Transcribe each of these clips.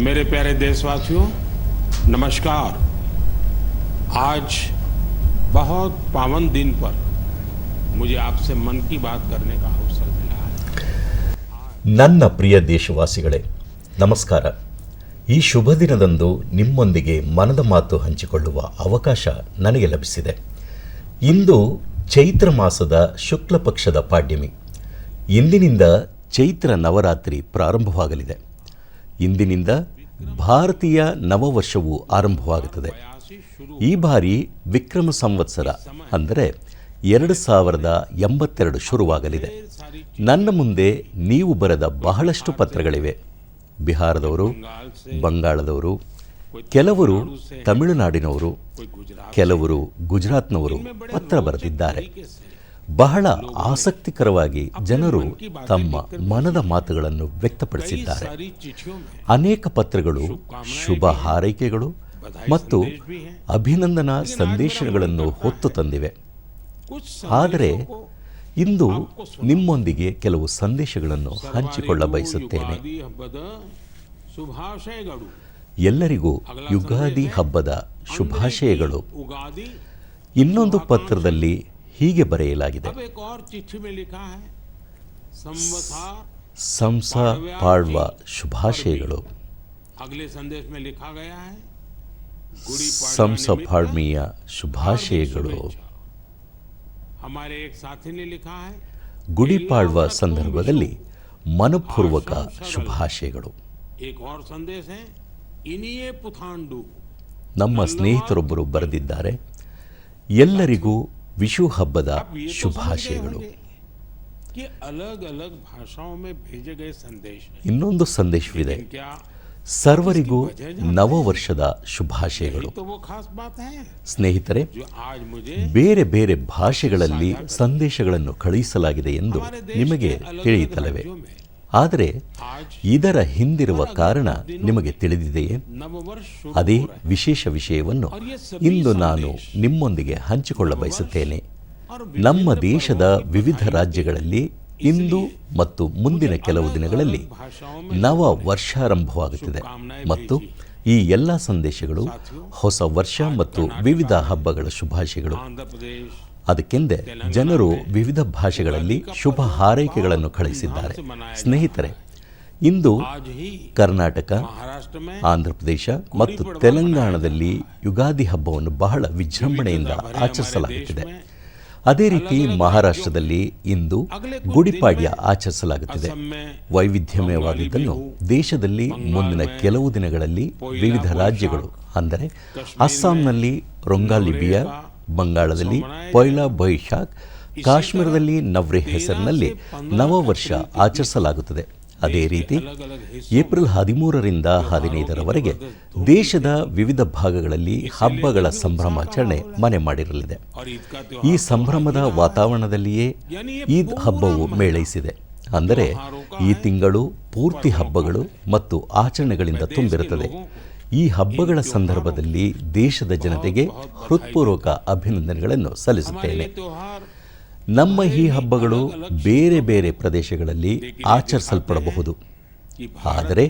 मेरे प्यारे देशवासियों, नमस्कार। आज बहुत पावन दिन पर मुझे आपसे मन की बात करने का अवसर मिला है। ನನ್ನ ಪ್ರಿಯ ದೇಶವಾಸಿಗಳೇ, ನಮಸ್ಕಾರ. ಈ ಶುಭ ದಿನದಂದು ನಿಮ್ಮೊಂದಿಗೆ ಮನದ ಮಾತು ಹಂಚಿಕೊಳ್ಳುವ ಅವಕಾಶ ನನಗೆ ಲಭಿಸಿದೆ. ಇಂದು ಚೈತ್ರ ಮಾಸದ ಶುಕ್ಲ ಪಕ್ಷದ ಪಾಡ್ಯಮಿ. ಇಂದಿನಿಂದ ಚೈತ್ರ ನವರಾತ್ರಿ ಪ್ರಾರಂಭವಾಗಲಿದೆ. ಇಂದಿನಿಂದ ಭಾರತೀಯ ನವವರ್ಷವು ಆರಂಭವಾಗುತ್ತದೆ. ಈ ಬಾರಿ ವಿಕ್ರಮ ಸಂವತ್ಸರ ಅಂದರೆ 2082 ಶುರುವಾಗಲಿದೆ. ನನ್ನ ಮುಂದೆ ನೀವು ಬರೆದ ಬಹಳಷ್ಟು ಪತ್ರಗಳಿವೆ. ಬಿಹಾರದವರು, ಬಂಗಾಳದವರು, ಕೆಲವರು ತಮಿಳುನಾಡಿನವರು, ಕೆಲವರು ಗುಜರಾತ್ನವರು ಪತ್ರ ಬರೆದಿದ್ದಾರೆ. ಬಹಳ ಆಸಕ್ತಿಕರವಾಗಿ ಜನರು ತಮ್ಮ ಮನದ ಮಾತುಗಳನ್ನು ವ್ಯಕ್ತಪಡಿಸಿದ್ದಾರೆ. ಅನೇಕ ಪತ್ರಗಳು ಶುಭ ಹಾರೈಕೆಗಳು ಮತ್ತು ಅಭಿನಂದನಾ ಸಂದೇಶಗಳನ್ನು ಹೊತ್ತು ತಂದಿವೆ. ಆದರೆ ಇಂದು ನಿಮ್ಮೊಂದಿಗೆ ಕೆಲವು ಸಂದೇಶಗಳನ್ನು ಹಂಚಿಕೊಳ್ಳ ಬಯಸುತ್ತೇನೆ. ಎಲ್ಲರಿಗೂ ಯುಗಾದಿ ಹಬ್ಬದ ಶುಭಾಶಯಗಳು. ಇನ್ನೊಂದು ಪತ್ರದಲ್ಲಿ ಹೀಗೆ ಬರೆಯಲಾಗಿದೆ: ಸಂಸ ಪಾಡ್ವ ಶುಭಾಶಯಗಳು. ಸಂಸ ಪಾಡ್ಮಿಯ ಶುಭಾಶಯಗಳು. ಗುಡಿ ಪಾಡ್ವ ಸಂದರ್ಭದಲ್ಲಿ ಮನಪೂರ್ವಕ ಶುಭಾಶಯಗಳು. ನಮ್ಮ ಸ್ನೇಹಿತರೊಬ್ಬರು ಬರೆದಿದ್ದಾರೆ: ಎಲ್ಲರಿಗೂ ವಿಶು ಹಬ್ಬದ ಶುಭಾಶಯಗಳು. ಇನ್ನೊಂದು ಸಂದೇಶವಿದೆ: ಸರ್ವರಿಗೂ ನವವರ್ಷದ ಶುಭಾಶಯಗಳು. ಸ್ನೇಹಿತರೆ, ಬೇರೆ ಬೇರೆ ಭಾಷೆಗಳಲ್ಲಿ ಸಂದೇಶಗಳನ್ನು ಕಳುಹಿಸಲಾಗಿದೆ ಎಂದು ನಿಮಗೆ ತಿಳಿಯುತ್ತಲವೇ? ಆದರೆ ಇದರ ಹಿಂದಿರುವ ಕಾರಣ ನಿಮಗೆ ತಿಳಿದಿದೆಯೇ? ಅದೇ ವಿಶೇಷ ವಿಷಯವನ್ನು ಇಂದು ನಾನು ನಿಮ್ಮೊಂದಿಗೆ ಹಂಚಿಕೊಳ್ಳ ಬಯಸುತ್ತೇನೆ. ನಮ್ಮ ದೇಶದ ವಿವಿಧ ರಾಜ್ಯಗಳಲ್ಲಿ ಇಂದು ಮತ್ತು ಮುಂದಿನ ಕೆಲವು ದಿನಗಳಲ್ಲಿ ನವ ವರ್ಷಾರಂಭವಾಗುತ್ತಿದೆ ಮತ್ತು ಈ ಎಲ್ಲ ಸಂದೇಶಗಳು ಹೊಸ ವರ್ಷ ಮತ್ತು ವಿವಿಧ ಹಬ್ಬಗಳ ಶುಭಾಶಯಗಳು. ಅದಕ್ಕೆಂದೇ ಜನರು ವಿವಿಧ ಭಾಷೆಗಳಲ್ಲಿ ಶುಭ ಹಾರೈಕೆಗಳನ್ನು ಕಳುಹಿಸಿದ್ದಾರೆ. ಸ್ನೇಹಿತರೆ, ಇಂದು ಕರ್ನಾಟಕ, ಆಂಧ್ರಪ್ರದೇಶ ಮತ್ತು ತೆಲಂಗಾಣದಲ್ಲಿ ಯುಗಾದಿ ಹಬ್ಬವನ್ನು ಬಹಳ ವಿಜೃಂಭಣೆಯಿಂದ ಆಚರಿಸಲಾಗುತ್ತಿದೆ. ಅದೇ ರೀತಿ ಮಹಾರಾಷ್ಟ್ರದಲ್ಲಿ ಇಂದು ಗುಡಿಪಾಡ್ಯ ಆಚರಿಸಲಾಗುತ್ತಿದೆ. ವೈವಿಧ್ಯಮಯವಾಗಿದ್ದನ್ನು ದೇಶದಲ್ಲಿ ಮುಂದಿನ ಕೆಲವು ದಿನಗಳಲ್ಲಿ ವಿವಿಧ ರಾಜ್ಯಗಳು ಅಂದರೆ ಅಸ್ಸಾಂನಲ್ಲಿ ರೊಂಗಾಲಿ ಬಿಯಾ, ಬಂಗಾಳದಲ್ಲಿ ಪೊಯ್ಲಾ ಬೈಶಾಖ್, ಕಾಶ್ಮೀರದಲ್ಲಿ ನವ್ರೆ ಹೆಸರಿನಲ್ಲಿ ನವವರ್ಷ ಆಚರಿಸಲಾಗುತ್ತದೆ. ಅದೇ ರೀತಿ ಏಪ್ರಿಲ್ 13ರಿಂದ 15ರವರೆಗೆ ದೇಶದ ವಿವಿಧ ಭಾಗಗಳಲ್ಲಿ ಹಬ್ಬಗಳ ಸಂಭ್ರಮಾಚರಣೆ ಮನೆ ಮಾಡಿರಲಿದೆ. ಈ ಸಂಭ್ರಮದ ವಾತಾವರಣದಲ್ಲಿಯೇ ಈದ್ ಹಬ್ಬವು ಮೇಳೈಸಿದೆ. ಅಂದರೆ ಈ ತಿಂಗಳು ಪೂರ್ತಿ ಹಬ್ಬಗಳು ಮತ್ತು ಆಚರಣೆಗಳಿಂದ ತುಂಬಿರುತ್ತದೆ. ಈ ಹಬ್ಬಗಳ ಸಂದರ್ಭದಲ್ಲಿ ದೇಶದ ಜನತೆಗೆ ಹೃತ್ಪೂರ್ವಕ ಅಭಿನಂದನೆಗಳನ್ನು ಸಲ್ಲಿಸುತ್ತೇನೆ. ನಮ್ಮ ಈ ಹಬ್ಬಗಳು ಬೇರೆ ಬೇರೆ ಪ್ರದೇಶಗಳಲ್ಲಿ ಆಚರಿಸಲ್ಪಡಬಹುದು, ಆದರೆ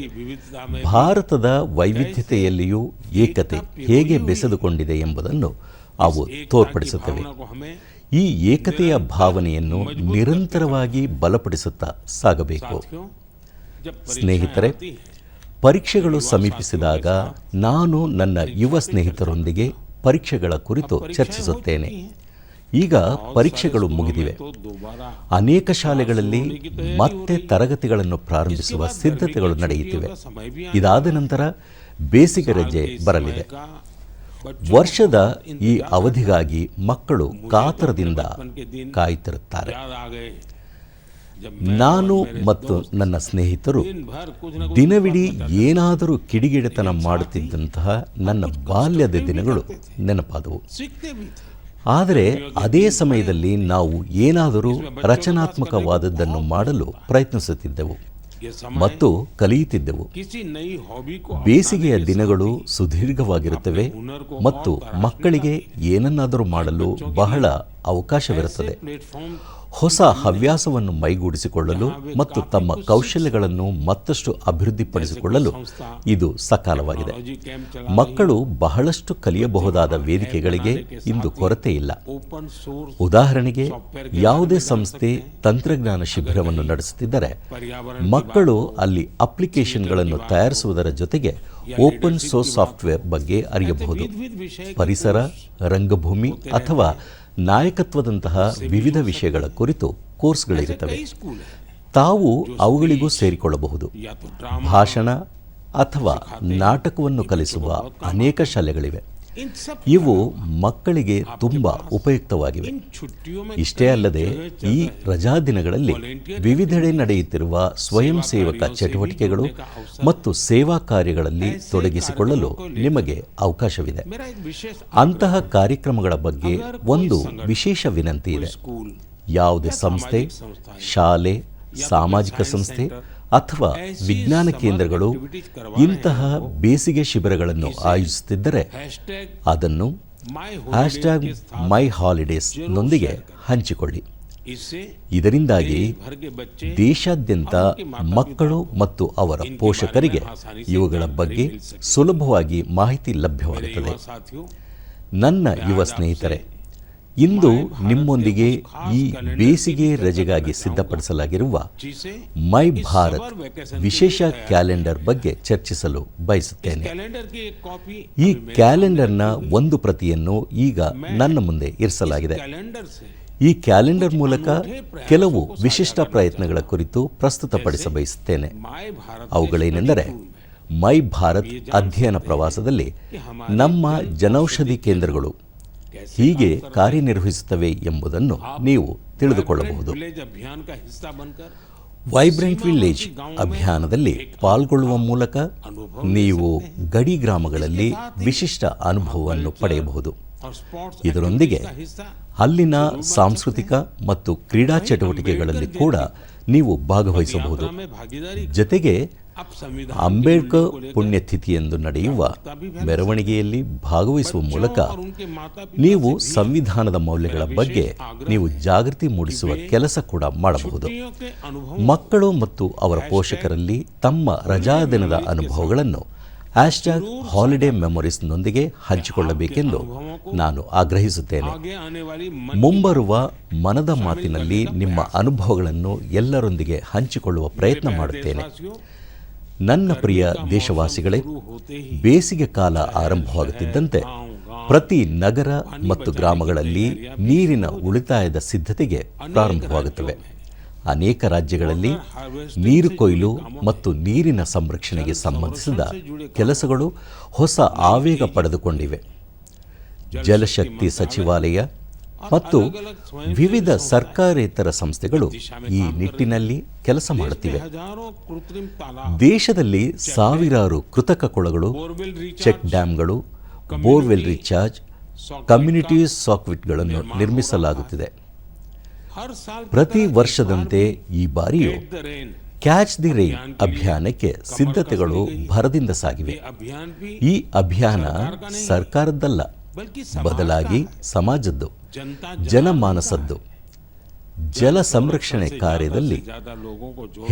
ಭಾರತದ ವೈವಿಧ್ಯತೆಯಲ್ಲಿಯೂ ಏಕತೆ ಹೇಗೆ ಬೆಸೆದುಕೊಂಡಿದೆ ಎಂಬುದನ್ನು ಅವು ತೋರ್ಪಡಿಸುತ್ತವೆ. ಈ ಏಕತೆಯ ಭಾವನೆಯನ್ನು ನಿರಂತರವಾಗಿ ಬಲಪಡಿಸುತ್ತಾ ಸಾಗಬೇಕು. ಸ್ನೇಹಿತರೆ, ಪರೀಕ್ಷೆಗಳು ಸಮೀಪಿಸಿದಾಗ ನಾನು ನನ್ನ ಯುವ ಸ್ನೇಹಿತರೊಂದಿಗೆ ಪರೀಕ್ಷೆಗಳ ಕುರಿತು ಚರ್ಚಿಸುತ್ತೇನೆ. ಈಗ ಪರೀಕ್ಷೆಗಳು ಮುಗಿದಿವೆ. ಅನೇಕ ಶಾಲೆಗಳಲ್ಲಿ ಮತ್ತೆ ತರಗತಿಗಳನ್ನು ಪ್ರಾರಂಭಿಸುವ ಸಿದ್ಧತೆಗಳು ನಡೆಯುತ್ತಿವೆ. ಇದಾದ ನಂತರ ಬೇಸಿಗೆ ರಜೆ ಬರಲಿದೆ. ವರ್ಷದ ಈ ಅವಧಿಗಾಗಿ ಮಕ್ಕಳು ಕಾತರದಿಂದ ಕಾಯುತ್ತಿರುತ್ತಾರೆ. ನಾನು ಮತ್ತು ನನ್ನ ಸ್ನೇಹಿತರು ದಿನವಿಡೀ ಏನಾದರೂ ಕಿಡಿಗೇಡಿತನ ಮಾಡುತ್ತಿದ್ದಂತಹ ನನ್ನ ಬಾಲ್ಯದ ದಿನಗಳು ನೆನಪಾದವು. ಆದರೆ ಅದೇ ಸಮಯದಲ್ಲಿ ನಾವು ಏನಾದರೂ ರಚನಾತ್ಮಕವಾದದ್ದನ್ನು ಮಾಡಲು ಪ್ರಯತ್ನಿಸುತ್ತಿದ್ದೆವು ಮತ್ತು ಕಲಿಯುತ್ತಿದ್ದೆವು. ಬೇಸಿಗೆಯ ದಿನಗಳು ಸುದೀರ್ಘವಾಗಿರುತ್ತವೆ ಮತ್ತು ಮಕ್ಕಳಿಗೆ ಏನನ್ನಾದರೂ ಮಾಡಲು ಬಹಳ ಅವಕಾಶವಿರುತ್ತದೆ. ಹೊಸ ಹವ್ಯಾಸವನ್ನು ಮೈಗೂಡಿಸಿಕೊಳ್ಳಲು ಮತ್ತು ತಮ್ಮ ಕೌಶಲ್ಯಗಳನ್ನು ಮತ್ತಷ್ಟು ಅಭಿವೃದ್ಧಿಪಡಿಸಿಕೊಳ್ಳಲು ಇದು ಸಕಾಲವಾಗಿದೆ. ಮಕ್ಕಳು ಬಹಳಷ್ಟು ಕಲಿಯಬಹುದಾದ ವೇದಿಕೆಗಳಿಗೆ ಇಂದು ಕೊರತೆ ಇಲ್ಲ. ಉದಾಹರಣೆಗೆ, ಯಾವುದೇ ಸಂಸ್ಥೆ ತಂತ್ರಜ್ಞಾನ ಶಿಬಿರವನ್ನು ನಡೆಸುತ್ತಿದ್ದರೆ ಮಕ್ಕಳು ಅಲ್ಲಿ ಅಪ್ಲಿಕೇಶನ್ಗಳನ್ನು ತಯಾರಿಸುವುದರ ಜೊತೆಗೆ ಓಪನ್ ಸೋರ್ಸ್ ಸಾಫ್ಟ್ವೇರ್ ಬಗ್ಗೆ ಅರಿಯಬಹುದು. ಪರಿಸರ, ರಂಗಭೂಮಿ ಅಥವಾ ನಾಯಕತ್ವದಂತಹ ವಿವಿಧ ವಿಷಯಗಳ ಕುರಿತು ಕೋರ್ಸ್ಗಳಿರುತ್ತವೆ. ತಾವು ಅವುಗಳಿಗೂ ಸೇರಿಕೊಳ್ಳಬಹುದು. ಭಾಷಣ ಅಥವಾ ನಾಟಕವನ್ನು ಕಲಿಸುವ ಅನೇಕ ಶಾಲೆಗಳಿವೆ. ಇವು ಮಕ್ಕಳಿಗೆ ತುಂಬ ಉಪಯುಕ್ತವಾಗಿವೆ. ಇಷ್ಟೇ ಅಲ್ಲದೆ ಈ ರಜಾ ದಿನಗಳಲ್ಲಿ ವಿವಿಧೆಡೆ ನಡೆಯುತ್ತಿರುವ ಸ್ವಯಂ ಸೇವಕ ಚಟುವಟಿಕೆಗಳು ಮತ್ತು ಸೇವಾ ಕಾರ್ಯಗಳಲ್ಲಿ ತೊಡಗಿಸಿಕೊಳ್ಳಲು ನಿಮಗೆ ಅವಕಾಶವಿದೆ. ಅಂತಹ ಕಾರ್ಯಕ್ರಮಗಳ ಬಗ್ಗೆ ಒಂದು ವಿಶೇಷ ವಿನಂತಿ ಇದೆ. ಯಾವುದೇ ಸಂಸ್ಥೆ, ಶಾಲೆ, ಸಾಮಾಜಿಕ ಸಂಸ್ಥೆ ಅಥವಾ ವಿಜ್ಞಾನ ಕೇಂದ್ರಗಳು ಇಂತಹ ಬೇಸಿಗೆ ಶಿಬಿರಗಳನ್ನು ಆಯೋಜಿಸುತ್ತಿದ್ದರೆ ಅದನ್ನು #myholidays ನೊಂದಿಗೆ ಹಂಚಿಕೊಳ್ಳಿ. ಇದರಿಂದಾಗಿ ದೇಶಾದ್ಯಂತ ಮಕ್ಕಳು ಮತ್ತು ಅವರ ಪೋಷಕರಿಗೆ ಇವುಗಳ ಬಗ್ಗೆ ಸುಲಭವಾಗಿ ಮಾಹಿತಿ ಲಭ್ಯವಾಗುತ್ತದೆ. ನನ್ನ ಯುವ ಸ್ನೇಹಿತರೆ, ಇಂದು ನಿಮ್ಮೊಂದಿಗೆ ಈ ಬೇಸಿಗೆ ರಜೆಗಾಗಿ ಸಿದ್ಧಪಡಿಸಲಾಗಿರುವ ಮೈ ಭಾರತ್ ವಿಶೇಷ ಕ್ಯಾಲೆಂಡರ್ ಬಗ್ಗೆ ಚರ್ಚಿಸಲು ಬಯಸುತ್ತೇನೆ. ಈ ಕ್ಯಾಲೆಂಡರ್ನ ಒಂದು ಪ್ರತಿಯನ್ನು ಈಗ ನನ್ನ ಮುಂದೆ ಇರಿಸಲಾಗಿದೆ. ಈ ಕ್ಯಾಲೆಂಡರ್ ಮೂಲಕ ಕೆಲವು ವಿಶಿಷ್ಟ ಪ್ರಯತ್ನಗಳ ಕುರಿತು ಪ್ರಸ್ತುತಪಡಿಸ ಬಯಸುತ್ತೇನೆ. ಅವುಗಳೇನೆಂದರೆ, ಮೈ ಭಾರತ್ ಅಧ್ಯಯನ ಪ್ರವಾಸದಲ್ಲಿ ನಮ್ಮ ಜನೌಷಧಿ ಕೇಂದ್ರಗಳು ಹೀಗೆ ಕಾರ್ಯನಿರ್ವಹಿಸುತ್ತವೆ ಎಂಬುದನ್ನು ನೀವು ತಿಳಿದುಕೊಳ್ಳಬಹುದು. ವೈಬ್ರೆಂಟ್ ವಿಲೇಜ್ ಅಭಿಯಾನದಲ್ಲಿ ಪಾಲ್ಗೊಳ್ಳುವ ಮೂಲಕ ನೀವು ಗಡಿ ಗ್ರಾಮಗಳಲ್ಲಿ ವಿಶಿಷ್ಟ ಅನುಭವವನ್ನು ಪಡೆಯಬಹುದು. ಇದರೊಂದಿಗೆ ಅಲ್ಲಿನ ಸಾಂಸ್ಕೃತಿಕ ಮತ್ತು ಕ್ರೀಡಾ ಚಟುವಟಿಕೆಗಳಲ್ಲಿ ಕೂಡ ನೀವು ಭಾಗವಹಿಸಬಹುದು. ಜೊತೆಗೆ ಅಂಬೇಡ್ಕರ್ ಪುಣ್ಯತಿಥಿಯಂದು ನಡೆಯುವ ಮೆರವಣಿಗೆಯಲ್ಲಿ ಭಾಗವಹಿಸುವ ಮೂಲಕ ನೀವು ಸಂವಿಧಾನದ ಮೌಲ್ಯಗಳ ಬಗ್ಗೆ ನೀವು ಜಾಗೃತಿ ಮೂಡಿಸುವ ಕೆಲಸ ಕೂಡ ಮಾಡಬಹುದು. ಮಕ್ಕಳು ಮತ್ತು ಅವರ ಪೋಷಕರಲ್ಲಿ ತಮ್ಮ ರಜಾ ದಿನದ ಅನುಭವಗಳನ್ನು #ಹಾಲಿಡೇ ಮೆಮೊರೀಸ್ ನೊಂದಿಗೆ ಹಂಚಿಕೊಳ್ಳಬೇಕೆಂದು ನಾನು ಆಗ್ರಹಿಸುತ್ತೇನೆ. ಮುಂಬರುವ ಮನದ ಮಾತಿನಲ್ಲಿ ನಿಮ್ಮ ಅನುಭವಗಳನ್ನು ಎಲ್ಲರೊಂದಿಗೆ ಹಂಚಿಕೊಳ್ಳುವ ಪ್ರಯತ್ನ ಮಾಡುತ್ತೇನೆ. ನನ್ನ ಪ್ರಿಯ ದೇಶವಾಸಿಗಳೇ, ಬೇಸಿಗೆ ಕಾಲ ಆರಂಭವಾಗುತ್ತಿದ್ದಂತೆ ಪ್ರತಿ ನಗರ ಮತ್ತು ಗ್ರಾಮಗಳಲ್ಲಿ ನೀರಿನ ಉಳಿತಾಯದ ಸಿದ್ಧತೆಗೆ ಪ್ರಾರಂಭವಾಗುತ್ತವೆ. ಅನೇಕ ರಾಜ್ಯಗಳಲ್ಲಿ ನೀರು ಕೊಯ್ಲು ಮತ್ತು ನೀರಿನ ಸಂರಕ್ಷಣೆಗೆ ಸಂಬಂಧಿಸಿದ ಕೆಲಸಗಳು ಹೊಸ ಆವೇಗ ಪಡೆದುಕೊಂಡಿವೆ. ಜಲಶಕ್ತಿ ಸಚಿವಾಲಯ ಮತ್ತು ವಿವಿಧ ಸರ್ಕಾರೇತರ ಸಂಸ್ಥೆಗಳು ಈ ನಿಟ್ಟಿನಲ್ಲಿ ಕೆಲಸ ಮಾಡುತ್ತಿವೆ. ದೇಶದಲ್ಲಿ ಸಾವಿರಾರು ಕೃತಕ ಕೊಳಗಳು, ಚೆಕ್ ಡ್ಯಾಂಗಳು, ಬೋರ್ವೆಲ್ ರೀಚಾರ್ಜ್, ಕಮ್ಯುನಿಟಿ ಸಾಕ್ವಿಟ್ಗಳನ್ನು ನಿರ್ಮಿಸಲಾಗುತ್ತಿದೆ. ಪ್ರತಿ ವರ್ಷದಂತೆ ಈ ಬಾರಿಯೂ ಕ್ಯಾಚ್ ದಿ ರೈನ್ ಅಭಿಯಾನಕ್ಕೆ ಸಿದ್ಧತೆಗಳು ಭರದಿಂದ ಸಾಗಿವೆ. ಈ ಅಭಿಯಾನ ಸರ್ಕಾರದ್ದಲ್ಲ, ಬದಲಾಗಿ ಸಮಾಜದ್ದು, ಜನಮಾನಸದ್ದು. ಜಲ ಸಂರಕ್ಷಣೆ ಕಾರ್ಯದಲ್ಲಿ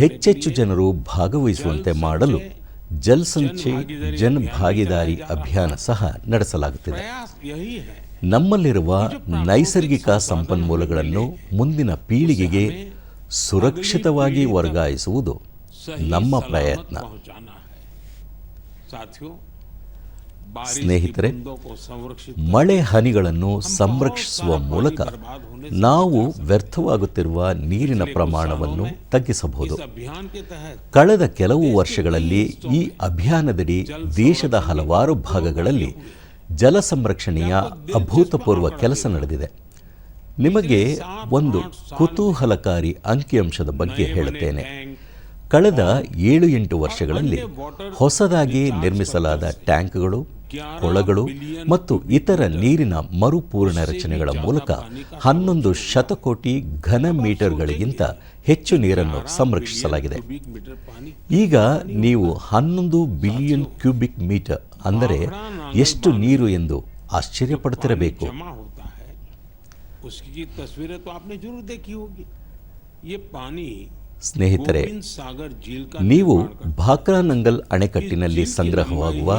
ಹೆಚ್ಚೆಚ್ಚು ಜನರು ಭಾಗವಹಿಸುವಂತೆ ಮಾಡಲು ಜಲ್ ಸಂಚಯ್ ಜನ್ ಭಾಗೀದಾರಿ ಅಭಿಯಾನ ಸಹ ನಡೆಸಲಾಗುತ್ತಿದೆ. ನಮ್ಮಲ್ಲಿರುವ ನೈಸರ್ಗಿಕ ಸಂಪನ್ಮೂಲಗಳನ್ನು ಮುಂದಿನ ಪೀಳಿಗೆಗೆ ಸುರಕ್ಷಿತವಾಗಿ ವರ್ಗಾಯಿಸುವುದು ನಮ್ಮ ಪ್ರಯತ್ನ. ಸ್ನೇಹಿತರೆ, ಮಳೆ ಹನಿಗಳನ್ನು ಸಂರಕ್ಷಿಸುವ ಮೂಲಕ ನಾವು ವ್ಯರ್ಥವಾಗುತ್ತಿರುವ ನೀರಿನ ಪ್ರಮಾಣವನ್ನು ತಗ್ಗಿಸಬಹುದು. ಕಳೆದ ಕೆಲವು ವರ್ಷಗಳಲ್ಲಿ ಈ ಅಭಿಯಾನದಡಿ ದೇಶದ ಹಲವಾರು ಭಾಗಗಳಲ್ಲಿ ಜಲ ಸಂರಕ್ಷಣೆಯ ಅಭೂತಪೂರ್ವ ಕೆಲಸ ನಡೆದಿದೆ. ನಿಮಗೆ ಒಂದು ಕುತೂಹಲಕಾರಿ ಅಂಕಿಅಂಶದ ಬಗ್ಗೆ ಹೇಳುತ್ತೇನೆ. ಕಳೆದ 7-8 ವರ್ಷಗಳಲ್ಲಿ ಹೊಸದಾಗಿ ನಿರ್ಮಿಸಲಾದ ಟ್ಯಾಂಕ್ಗಳು, ಕೊಳಗಳು ಮತ್ತು ಇತರ ನೀರಿನ ಮರುಪೂರ್ಣ ರಚನೆಗಳ ಮೂಲಕ 11 ಶತಕೋಟಿ ಘನ ಮೀಟರ್ಗಳಿಗಿಂತ ಹೆಚ್ಚು ನೀರನ್ನು ಸಂರಕ್ಷಿಸಲಾಗಿದೆ. ಈಗ ನೀವು 11 ಬಿಲಿಯನ್ ಕ್ಯೂಬಿಕ್ ಮೀಟರ್ ಅಂದರೆ ಎಷ್ಟು ನೀರು ಎಂದು ಆಶ್ಚರ್ಯಪಡುತ್ತಿರಬೇಕು. ये पानी ಸ್ನೇಹಿತರೆ, गोविंद सागर झील का ನೀವು निर्माण करता है। ಭಾಕ್ರಾನಂಗಲ್ ಅಣೆಕಟ್ಟಿನಲ್ಲಿ ಸಂಗ್ರಹವಾಗುವ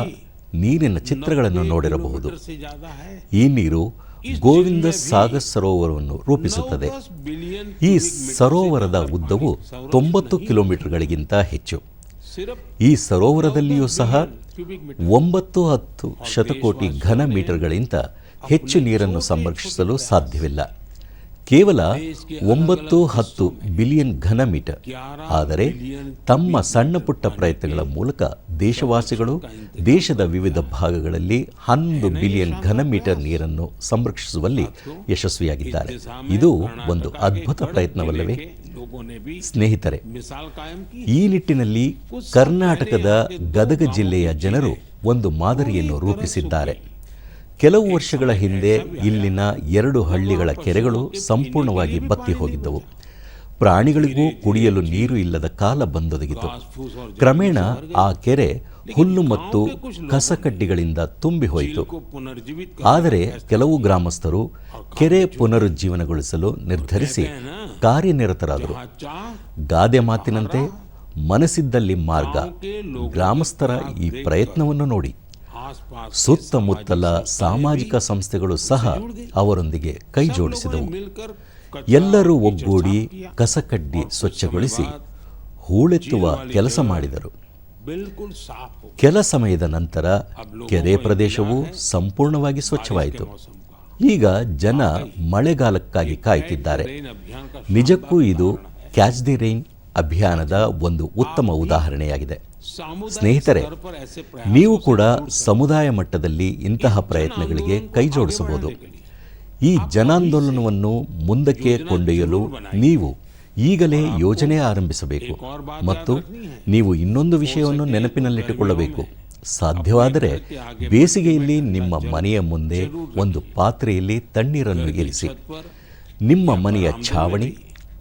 ನೀರಿನ ಚಿತ್ರಗಳನ್ನು 90 ನೋಡಿರಬಹುದು. किलोमीटर से ज्यादा है। ಈ ನೀರು ಗೋವಿಂದ ಸಾಗರ್ ಸರೋವರವನ್ನು ರೂಪಿಸುತ್ತದೆ. ಈ ಸರೋವರದ ಉದ್ದವು 90 ಕಿಲೋಮೀಟರ್ಗಳಿಗಿಂತ ಹೆಚ್ಚು. ಈ ಸರೋವರದಲ್ಲಿಯೂ ಸಹ 9-10 ಶತಕೋಟಿ ಘನ ಮೀಟರ್ಗಳಿಗಿಂತ ಹೆಚ್ಚು ನೀರನ್ನು ಸಂರಕ್ಷಿಸಲು ಸಾಧ್ಯವಿಲ್ಲ. ಕೇವಲ 9-10 ಬಿಲಿಯನ್ ಘನ ಮೀಟರ್. ಆದರೆ ತಮ್ಮ ಸಣ್ಣ ಪುಟ್ಟ ಪ್ರಯತ್ನಗಳ ಮೂಲಕ ದೇಶವಾಸಿಗಳು ದೇಶದ ವಿವಿಧ ಭಾಗಗಳಲ್ಲಿ 11 ಬಿಲಿಯನ್ ಘನ ಮೀಟರ್ ನೀರನ್ನು ಸಂರಕ್ಷಿಸುವಲ್ಲಿ ಯಶಸ್ವಿಯಾಗಿದ್ದಾರೆ. ಇದು ಒಂದು ಅದ್ಭುತ ಪ್ರಯತ್ನವಲ್ಲವೇ? ಸ್ನೇಹಿತರೆ, ಈ ನಿಟ್ಟಿನಲ್ಲಿ ಕರ್ನಾಟಕದ ಗದಗ ಜಿಲ್ಲೆಯ ಜನರು ಒಂದು ಮಾದರಿಯನ್ನು ರೂಪಿಸಿದ್ದಾರೆ. ಕೆಲವು ವರ್ಷಗಳ ಹಿಂದೆ ಇಲ್ಲಿನ 2 ಹಳ್ಳಿಗಳ ಕೆರೆಗಳು ಸಂಪೂರ್ಣವಾಗಿ ಬತ್ತಿ ಹೋಗಿದ್ದವು. ಪ್ರಾಣಿಗಳಿಗೂ ಕುಡಿಯಲು ನೀರು ಇಲ್ಲದ ಕಾಲ ಬಂದೊದಗಿತು. ಕ್ರಮೇಣ ಆ ಕೆರೆ ಹುಲ್ಲು ಮತ್ತು ಕಸಕಡ್ಡಿಗಳಿಂದ ತುಂಬಿ ಹೋಯಿತು. ಆದರೆ ಕೆಲವು ಗ್ರಾಮಸ್ಥರು ಕೆರೆ ಪುನರುಜ್ಜೀವನಗೊಳಿಸಲು ನಿರ್ಧರಿಸಿ ಕಾರ್ಯನಿರತರಾದರು. ಗಾದೆ ಮಾತಿನಂತೆ ಮನಸ್ಸಿದ್ದಲ್ಲಿ ಮಾರ್ಗ. ಗ್ರಾಮಸ್ಥರ ಈ ಪ್ರಯತ್ನವನ್ನು ನೋಡಿ ಸುತ್ತಮುತ್ತಲ ಸಾಮಾಜಿಕ ಸಂಸ್ಥೆಗಳು ಸಹ ಅವರೊಂದಿಗೆ ಕೈ ಜೋಡಿಸಿದವು. ಎಲ್ಲರೂ ಒಗ್ಗೂಡಿ ಕಸಕಡ್ಡಿ ಸ್ವಚ್ಛಗೊಳಿಸಿ ಹೂಳೆತ್ತುವ ಕೆಲಸ ಮಾಡಿದರು. ಕೆಲ ಸಮಯದ ನಂತರ ಕೆರೆ ಪ್ರದೇಶವು ಸಂಪೂರ್ಣವಾಗಿ ಸ್ವಚ್ಛವಾಯಿತು. ಈಗ ಜನ ಮಳೆಗಾಲಕ್ಕಾಗಿ ಕಾಯುತ್ತಿದ್ದಾರೆ. ನಿಜಕ್ಕೂ ಇದು ಕ್ಯಾಚ್ ದಿ ರೈನ್ ಅಭಿಯಾನದ ಒಂದು ಉತ್ತಮ ಉದಾಹರಣೆಯಾಗಿದೆ. ಸ್ನೇಹಿತರೆ, ನೀವು ಕೂಡ ಸಮುದಾಯ ಮಟ್ಟದಲ್ಲಿ ಇಂತಹ ಪ್ರಯತ್ನಗಳಿಗೆ ಕೈ ಜೋಡಿಸಬಹುದು. ಈ ಜನಾಂದೋಲನವನ್ನು ಮುಂದಕ್ಕೆ ಕೊಂಡೊಯ್ಯಲು ನೀವು ಈಗಲೇ ಯೋಜನೆ ಆರಂಭಿಸಬೇಕು. ಮತ್ತು ನೀವು ಇನ್ನೊಂದು ವಿಷಯವನ್ನು ನೆನಪಿನಲ್ಲಿಟ್ಟುಕೊಳ್ಳಬೇಕು. ಸಾಧ್ಯವಾದರೆ ಬೇಸಿಗೆಯಲ್ಲಿ ನಿಮ್ಮ ಮನೆಯ ಮುಂದೆ ಒಂದು ಪಾತ್ರೆಯಲ್ಲಿ ತಣ್ಣೀರನ್ನು ಇರಿಸಿ. ನಿಮ್ಮ ಮನೆಯ ಛಾವಣಿ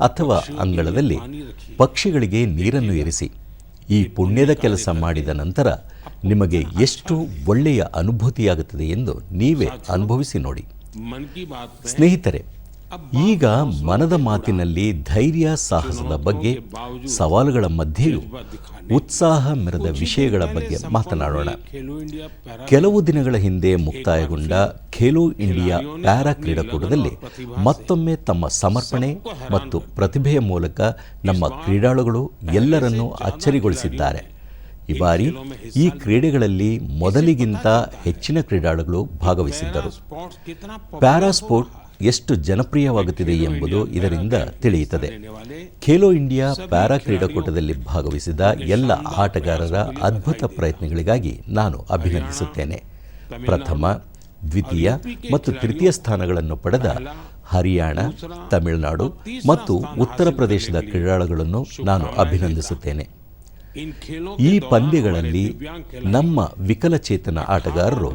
ಅಥವಾ ಅಂಗಳದಲ್ಲಿ ಪಕ್ಷಿಗಳಿಗೆ ನೀರನ್ನು ಇರಿಸಿ. ಈ ಪುಣ್ಯದ ಕೆಲಸ ಮಾಡಿದ ನಂತರ ನಿಮಗೆ ಎಷ್ಟು ಒಳ್ಳೆಯ ಅನುಭೂತಿಯಾಗುತ್ತದೆ ಎಂದು ನೀವೇ ಅನುಭವಿಸಿ ನೋಡಿ. ಸ್ನೇಹಿತರೆ, ಈಗ ಮನದ ಮಾತಿನಲ್ಲಿ ಧೈರ್ಯ ಸಾಹಸದ ಬಗ್ಗೆ, ಸವಾಲುಗಳ ಮಧ್ಯೆಯೂ ಉತ್ಸಾಹ ಮೆರೆದ ವಿಷಯಗಳ ಬಗ್ಗೆ ಮಾತನಾಡೋಣ. ಕೆಲವು ದಿನಗಳ ಹಿಂದೆ ಮುಕ್ತಾಯಗೊಂಡ ಖೇಲೋ ಇಂಡಿಯಾ ಪ್ಯಾರಾ ಕ್ರೀಡಾಕೂಟದಲ್ಲಿ ಮತ್ತೊಮ್ಮೆ ತಮ್ಮ ಸಮರ್ಪಣೆ ಮತ್ತು ಪ್ರತಿಭೆಯ ಮೂಲಕ ನಮ್ಮ ಕ್ರೀಡಾಳುಗಳು ಎಲ್ಲರನ್ನೂ ಅಚ್ಚರಿಗೊಳಿಸಿದ್ದಾರೆ. ಈ ಬಾರಿ ಈ ಕ್ರೀಡೆಗಳಲ್ಲಿ ಮೊದಲಿಗಿಂತ ಹೆಚ್ಚಿನ ಕ್ರೀಡಾಳುಗಳು ಭಾಗವಹಿಸಿದ್ದರು. ಪ್ಯಾರಾ ಸ್ಪೋರ್ಟ್ ಎಷ್ಟು ಜನಪ್ರಿಯವಾಗುತ್ತಿದೆ ಎಂಬುದು ಇದರಿಂದ ತಿಳಿಯುತ್ತದೆ. ಖೇಲೋ ಇಂಡಿಯಾ ಪ್ಯಾರಾ ಕ್ರೀಡಾಕೂಟದಲ್ಲಿ ಭಾಗವಹಿಸಿದ ಎಲ್ಲ ಆಟಗಾರರ ಅದ್ಭುತ ಪ್ರಯತ್ನಗಳಿಗಾಗಿ ನಾನು ಅಭಿನಂದಿಸುತ್ತೇನೆ. ಪ್ರಥಮ, ದ್ವಿತೀಯ ಮತ್ತು ತೃತೀಯ ಸ್ಥಾನಗಳನ್ನು ಪಡೆದ ಹರಿಯಾಣ, ತಮಿಳುನಾಡು ಮತ್ತು ಉತ್ತರ ಪ್ರದೇಶದ ಕ್ರೀಡಾಳುಗಳನ್ನು ನಾನು ಅಭಿನಂದಿಸುತ್ತೇನೆ. ಈ ಪಂದ್ಯಗಳಲ್ಲಿ ನಮ್ಮ ವಿಕಲಚೇತನ ಆಟಗಾರರು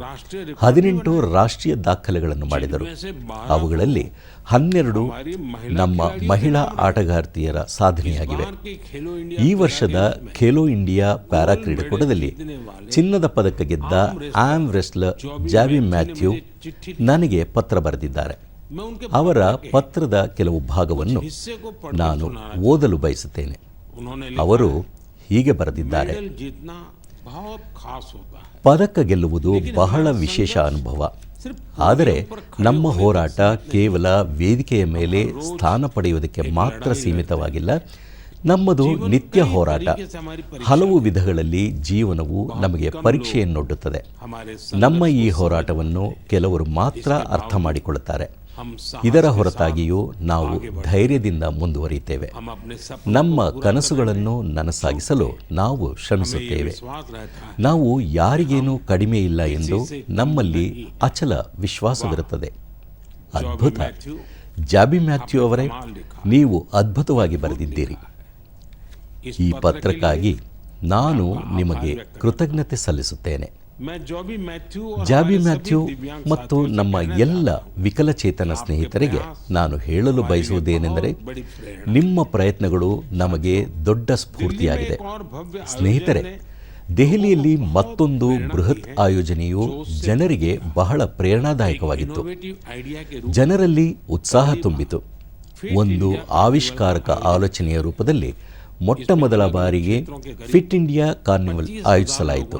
18 ರಾಷ್ಟ್ರೀಯ ದಾಖಲೆಗಳನ್ನು ಮಾಡಿದರು. ಅವುಗಳಲ್ಲಿ 12 ನಮ್ಮ ಮಹಿಳಾ ಆಟಗಾರ್ತಿಯರ ಸಾಧನೆಯಾಗಿವೆ. ಈ ವರ್ಷದ ಖೇಲೋ ಇಂಡಿಯಾ ಪ್ಯಾರಾ ಕ್ರೀಡಾಕೂಟದಲ್ಲಿ ಚಿನ್ನದ ಪದಕ ಗೆದ್ದ ಆರ್ಮ್ ರೆಸ್ಲರ್ ಜಾವಿ ಮ್ಯಾಥ್ಯೂ ನನಗೆ ಪತ್ರ ಬರೆದಿದ್ದಾರೆ. ಅವರ ಪತ್ರದ ಕೆಲವು ಭಾಗವನ್ನು ನಾನು ಓದಲು ಬಯಸುತ್ತೇನೆ. ಅವರು ಹೀಗೆ ಬರೆದಿದ್ದಾರೆ: ಪದಕ ಗೆಲ್ಲುವುದು ಬಹಳ ವಿಶೇಷ ಅನುಭವ. ಆದರೆ ನಮ್ಮ ಹೋರಾಟ ಕೇವಲ ವೇದಿಕೆಯ ಮೇಲೆ ಸ್ಥಾನ ಪಡೆಯುವುದಕ್ಕೆ ಮಾತ್ರ ಸೀಮಿತವಾಗಿಲ್ಲ. ನಮ್ಮದು ನಿತ್ಯ ಹೋರಾಟ. ಹಲವು ವಿಧಗಳಲ್ಲಿ ಜೀವನವು ನಮಗೆ ಪರೀಕ್ಷೆಯನ್ನೊಡ್ಡುತ್ತದೆ. ನಮ್ಮ ಈ ಹೋರಾಟವನ್ನು ಕೆಲವರು ಮಾತ್ರ ಅರ್ಥ ಮಾಡಿಕೊಳ್ಳುತ್ತಾರೆ. ಇದರ ಹೊರತಾಗಿಯೂ ನಾವು ಧೈರ್ಯದಿಂದ ಮುಂದುವರಿಯುತ್ತೇವೆ. ನಮ್ಮ ಕನಸುಗಳನ್ನು ನನಸಾಗಿಸಲು ನಾವು ಶ್ರಮಿಸುತ್ತೇವೆ. ನಾವು ಯಾರಿಗೇನೂ ಕಡಿಮೆ ಇಲ್ಲ ಎಂದು ನಮ್ಮಲ್ಲಿ ಅಚಲ ವಿಶ್ವಾಸವಿರುತ್ತದೆ. ಅದ್ಭುತ. ಜಾಬಿ ಮ್ಯಾಥ್ಯೂ ಅವರೇ, ನೀವು ಅದ್ಭುತವಾಗಿ ಬರೆದಿದ್ದೀರಿ. ಈ ಪತ್ರಕ್ಕಾಗಿ ನಾನು ನಿಮಗೆ ಕೃತಜ್ಞತೆ ಸಲ್ಲಿಸುತ್ತೇನೆ. ಜಾಬಿ ಮ್ಯಾಥ್ಯೂ ಮತ್ತು ನಮ್ಮ ಎಲ್ಲ ವಿಕಲಚೇತನ ಸ್ನೇಹಿತರಿಗೆ ನಾನು ಹೇಳಲು ಬಯಸುವುದೇನೆಂದರೆ, ನಿಮ್ಮ ಪ್ರಯತ್ನಗಳು ನಮಗೆ ದೊಡ್ಡ ಸ್ಫೂರ್ತಿಯಾಗಿದೆ. ಸ್ನೇಹಿತರೆ, ದೆಹಲಿಯಲ್ಲಿ ಮತ್ತೊಂದು ಬೃಹತ್ ಆಯೋಜನೆಯು ಜನರಿಗೆ ಬಹಳ ಪ್ರೇರಣಾದಾಯಕವಾಗಿತ್ತು. ಜನರಲ್ಲಿ ಉತ್ಸಾಹ ತುಂಬಿತು. ಒಂದು ಆವಿಷ್ಕಾರಕ ಆಲೋಚನೆಯ ರೂಪದಲ್ಲಿ ಮೊಟ್ಟ ಮೊದಲ ಬಾರಿಗೆ ಫಿಟ್ ಇಂಡಿಯಾ ಕಾರ್ನಿವಲ್ ಆಯೋಜಿಸಲಾಯಿತು.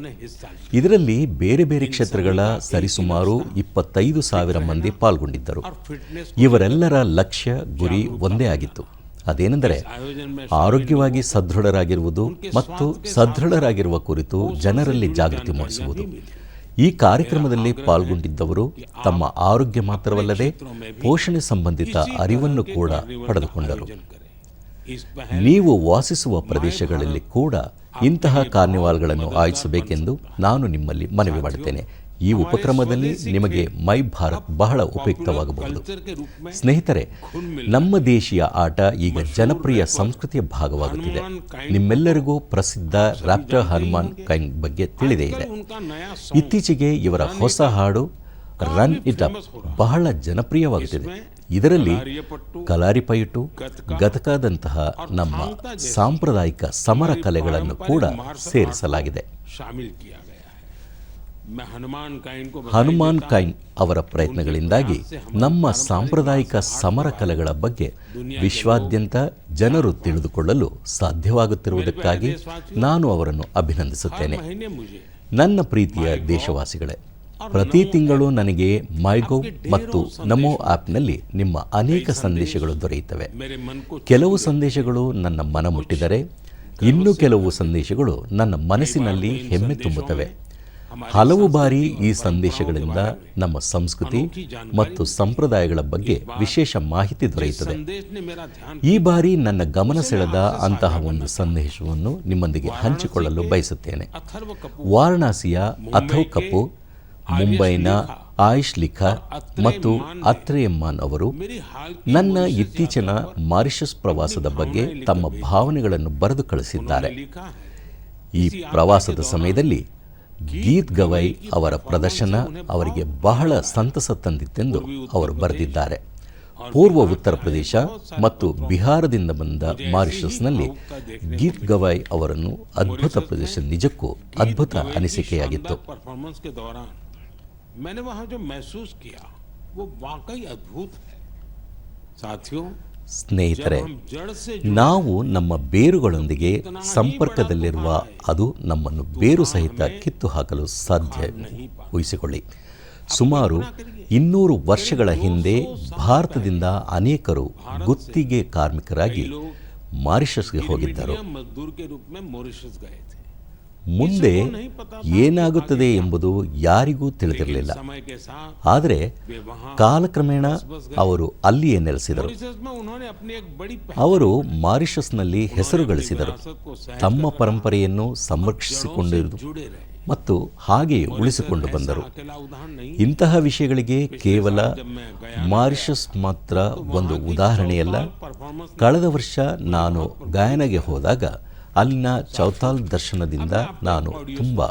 ಇದರಲ್ಲಿ ಬೇರೆ ಬೇರೆ ಕ್ಷೇತ್ರಗಳ ಸರಿಸುಮಾರು 25,000 ಮಂದಿ ಪಾಲ್ಗೊಂಡಿದ್ದರು. ಇವರೆಲ್ಲರ ಲಕ್ಷ್ಯ ಗುರಿ ಒಂದೇ ಆಗಿತ್ತು. ಅದೇನೆಂದರೆ ಆರೋಗ್ಯವಾಗಿ ಸದೃಢರಾಗಿರುವುದು ಮತ್ತು ಸದೃಢರಾಗಿರುವ ಕುರಿತು ಜನರಲ್ಲಿ ಜಾಗೃತಿ ಮೂಡಿಸುವುದು. ಈ ಕಾರ್ಯಕ್ರಮದಲ್ಲಿ ಪಾಲ್ಗೊಂಡಿದ್ದವರು ತಮ್ಮ ಆರೋಗ್ಯ ಮಾತ್ರವಲ್ಲದೆ ಪೋಷಣೆ ಸಂಬಂಧಿತ ಅರಿವನ್ನು ಕೂಡ ಪಡೆದುಕೊಂಡರು. ನೀವು ವಾಸಿಸುವ ಪ್ರದೇಶಗಳಲ್ಲಿ ಕೂಡ ಇಂತಹ ಕಾರ್ನಿವಾಲ್ಗಳನ್ನು ಆಯೋಜಿಸಬೇಕೆಂದು ನಾನು ನಿಮ್ಮಲ್ಲಿ ಮನವಿ ಮಾಡುತ್ತೇನೆ. ಈ ಉಪಕ್ರಮದಲ್ಲಿ ನಿಮಗೆ ಮೈ ಭಾರತ್ ಬಹಳ ಉಪಯುಕ್ತವಾಗಬಹುದು. ಸ್ನೇಹಿತರೆ, ನಮ್ಮ ದೇಶೀಯ ಆಟ ಈಗ ಜನಪ್ರಿಯ ಸಂಸ್ಕೃತಿಯ ಭಾಗವಾಗುತ್ತಿದೆ. ನಿಮ್ಮೆಲ್ಲರಿಗೂ ಪ್ರಸಿದ್ಧ ರ್ಯಾಪ್ಟರ್ ಹನುಮಾನ್ ಕೈನ್ ಬಗ್ಗೆ ತಿಳಿದೇ ಇದೆ. ಇತ್ತೀಚೆಗೆ ಇವರ ಹೊಸ ಹಾಡು ರನ್ ಇಟ್ ಅಪ್ ಬಹಳ ಜನಪ್ರಿಯವಾಗುತ್ತಿದೆ. ಇದರಲ್ಲಿ ಕಲಾರಿಪಯಟು, ಗತಕಾದಂತಹ ನಮ್ಮ ಸಾಂಪ್ರದಾಯಿಕ ಸಮರ ಕಲೆಗಳನ್ನು ಕೂಡ ಸೇರಿಸಲಾಗಿದೆ. ಹನುಮಾನ್ ಕೈನ್ ಅವರ ಪ್ರಯತ್ನಗಳಿಂದಾಗಿ ನಮ್ಮ ಸಾಂಪ್ರದಾಯಿಕ ಸಮರ ಕಲೆಗಳ ಬಗ್ಗೆ ವಿಶ್ವಾದ್ಯಂತ ಜನರು ತಿಳಿದುಕೊಳ್ಳಲು ಸಾಧ್ಯವಾಗುತ್ತಿರುವುದಕ್ಕಾಗಿ ನಾನು ಅವರನ್ನು ಅಭಿನಂದಿಸುತ್ತೇನೆ. ನನ್ನ ಪ್ರೀತಿಯ ದೇಶವಾಸಿಗಳೇ, ಪ್ರತಿ ತಿಂಗಳು ನನಗೆ ಮೈಗೌ ಮತ್ತು ನಮೋ ಆ್ಯಪ್ನಲ್ಲಿ ನಿಮ್ಮ ಅನೇಕ ಸಂದೇಶಗಳು ದೊರೆಯುತ್ತವೆ. ಕೆಲವು ಸಂದೇಶಗಳು ನನ್ನ ಮನ ಮುಟ್ಟಿದರೆ, ಇನ್ನು ಕೆಲವು ಸಂದೇಶಗಳು ನನ್ನ ಮನಸ್ಸಿನಲ್ಲಿ ಹೆಮ್ಮೆ ತುಂಬುತ್ತವೆ. ಹಲವು ಬಾರಿ ಈ ಸಂದೇಶಗಳಿಂದ ನಮ್ಮ ಸಂಸ್ಕೃತಿ ಮತ್ತು ಸಂಪ್ರದಾಯಗಳ ಬಗ್ಗೆ ವಿಶೇಷ ಮಾಹಿತಿ ದೊರೆಯುತ್ತದೆ. ಈ ಬಾರಿ ನನ್ನ ಗಮನ ಸೆಳೆದ ಅಂತಹ ಒಂದು ಸಂದೇಶವನ್ನು ನಿಮ್ಮೊಂದಿಗೆ ಹಂಚಿಕೊಳ್ಳಲು ಬಯಸುತ್ತೇನೆ. ವಾರಣಾಸಿಯ ಅಥವ್ ಕಪು, ಮುಂಬೈನ ಆಯುಷ್ ಲಿಖಾ ಮತ್ತು ಅತ್ರೇಯಮ್ಮನ್ ಅವರು ನನ್ನ ಇತ್ತೀಚಿನ ಮಾರಿಷಸ್ ಪ್ರವಾಸದ ಬಗ್ಗೆ ತಮ್ಮ ಭಾವನೆಗಳನ್ನು ಬರೆದು ಕಳಿಸಿದ್ದಾರೆ. ಈ ಪ್ರವಾಸದ ಸಮಯದಲ್ಲಿ ಗೀತ್ ಗವೈ ಅವರ ಪ್ರದರ್ಶನ ಅವರಿಗೆ ಬಹಳ ಸಂತಸ ತಂದಿತ್ತೆಂದು ಅವರು ಬರೆದಿದ್ದಾರೆ. ಪೂರ್ವ ಉತ್ತರ ಪ್ರದೇಶ ಮತ್ತು ಬಿಹಾರದಿಂದ ಬಂದ ಮಾರಿಷಸ್ನಲ್ಲಿ ಗೀತ್ ಗವೈ ಅವರನ್ನು ಅದ್ಭುತ ಪ್ರದೇಶ ನಿಜಕ್ಕೂ ಅದ್ಭುತ ಅನಿಸಿಕೆಯಾಗಿತ್ತು. मैंने वहां जो महसूस किया वो वाकई अद्भुत है. साथियों, ಸ್ನೇಹಿತರೆ, ನಾವು ನಮ್ಮ ಬೇರುಗಳೊಂದಿಗೆ ಸಂಪರ್ಕದಲ್ಲಿರುವ ಅದು ನಮ್ಮನ್ನು ಬೇರು ಸಹಿತ ಕಿತ್ತು ಹಾಕಲು ಸಾಧ್ಯ. ಊಹಿಸಿಕೊಳ್ಳಿ, ಸುಮಾರು 200 ವರ್ಷಗಳ ಹಿಂದೆ ಭಾರತದಿಂದ ಅನೇಕರು ಗುತ್ತಿಗೆ ಕಾರ್ಮಿಕರಾಗಿ ಮಾರಿಷಸ್ಗೆ ಹೋಗಿದ್ದರು. ಮುಂದೆ ಏನಾಗುತ್ತದೆ ಎಂಬುದು ಯಾರಿಗೂ ತಿಳಿದಿರಲಿಲ್ಲ. ಆದರೆ ಕಾಲಕ್ರಮೇಣ ಅವರು ಅಲ್ಲಿಯೇ ನೆಲೆಸಿದರು. ಅವರು ಮಾರಿಷಸ್ನಲ್ಲಿ ಹೆಸರು ಗಳಿಸಿದರು. ತಮ್ಮ ಪರಂಪರೆಯನ್ನು ಸಂರಕ್ಷಿಸಿಕೊಂಡಿರುವುದು ಮತ್ತು ಹಾಗೆಯೇ ಉಳಿಸಿಕೊಂಡು ಬಂದರು. ಇಂತಹ ವಿಷಯಗಳಿಗೆ ಕೇವಲ ಮಾರಿಷಸ್ ಮಾತ್ರ ಒಂದು ಉದಾಹರಣೆಯಲ್ಲ. ಕಳೆದ ವರ್ಷ ನಾನು ಗಯಾನಾಗೆ ಹೋದಾಗ ಅಲ್ಲಿನ ಚೌತಾಲ್ ದರ್ಶನದಿಂದ ನಾನು ತುಂಬ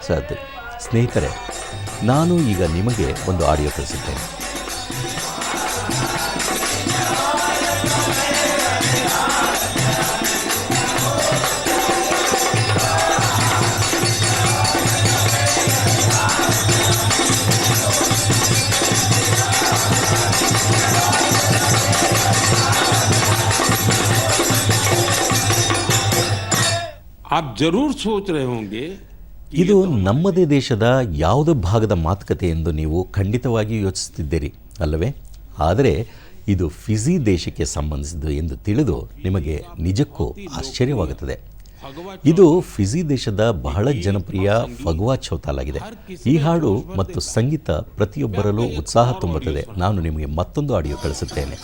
ಸಾಧ್ಯ. ಸ್ನೇಹಿತರೆ, ನಾನು ಈಗ ನಿಮಗೆ ಒಂದು ಆಡಿಯೋ ಕಳಿಸಿದ್ದೇನೆ. आप जरूर सोच रहे होंगे ಇದು ನಮ್ಮದೇ ದೇಶದ ಯಾವುದೇ ಭಾಗದ ಮಾತುಕತೆ ಎಂದು ನೀವು ಖಂಡಿತವಾಗಿ ಯೋಚಿಸುತ್ತಿದ್ದೀರಿ ಅಲ್ಲವೇ? ಆದರೆ ಇದು ಫಿಜಿ ದೇಶಕ್ಕೆ ಸಂಬಂಧಿಸಿದ್ದು ಎಂದು ತಿಳಿದು ನಿಮಗೆ ನಿಜಕ್ಕೂ ಆಶ್ಚರ್ಯವಾಗುತ್ತದೆ. ಇದು ಫಿಜಿ ದೇಶದ ಬಹಳ ಜನಪ್ರಿಯ ಫಗ್ವಾ ಚೌತಾಲ್ ಆಗಿದೆ. ಈ ಹಾಡು ಮತ್ತು ಸಂಗೀತ ಪ್ರತಿಯೊಬ್ಬರಲ್ಲೂ ಉತ್ಸಾಹ ತುಂಬುತ್ತದೆ. ನಾನು ನಿಮಗೆ ಮತ್ತೊಂದು ಆಡಿಯೋ ಕಳಿಸುತ್ತೇನೆ.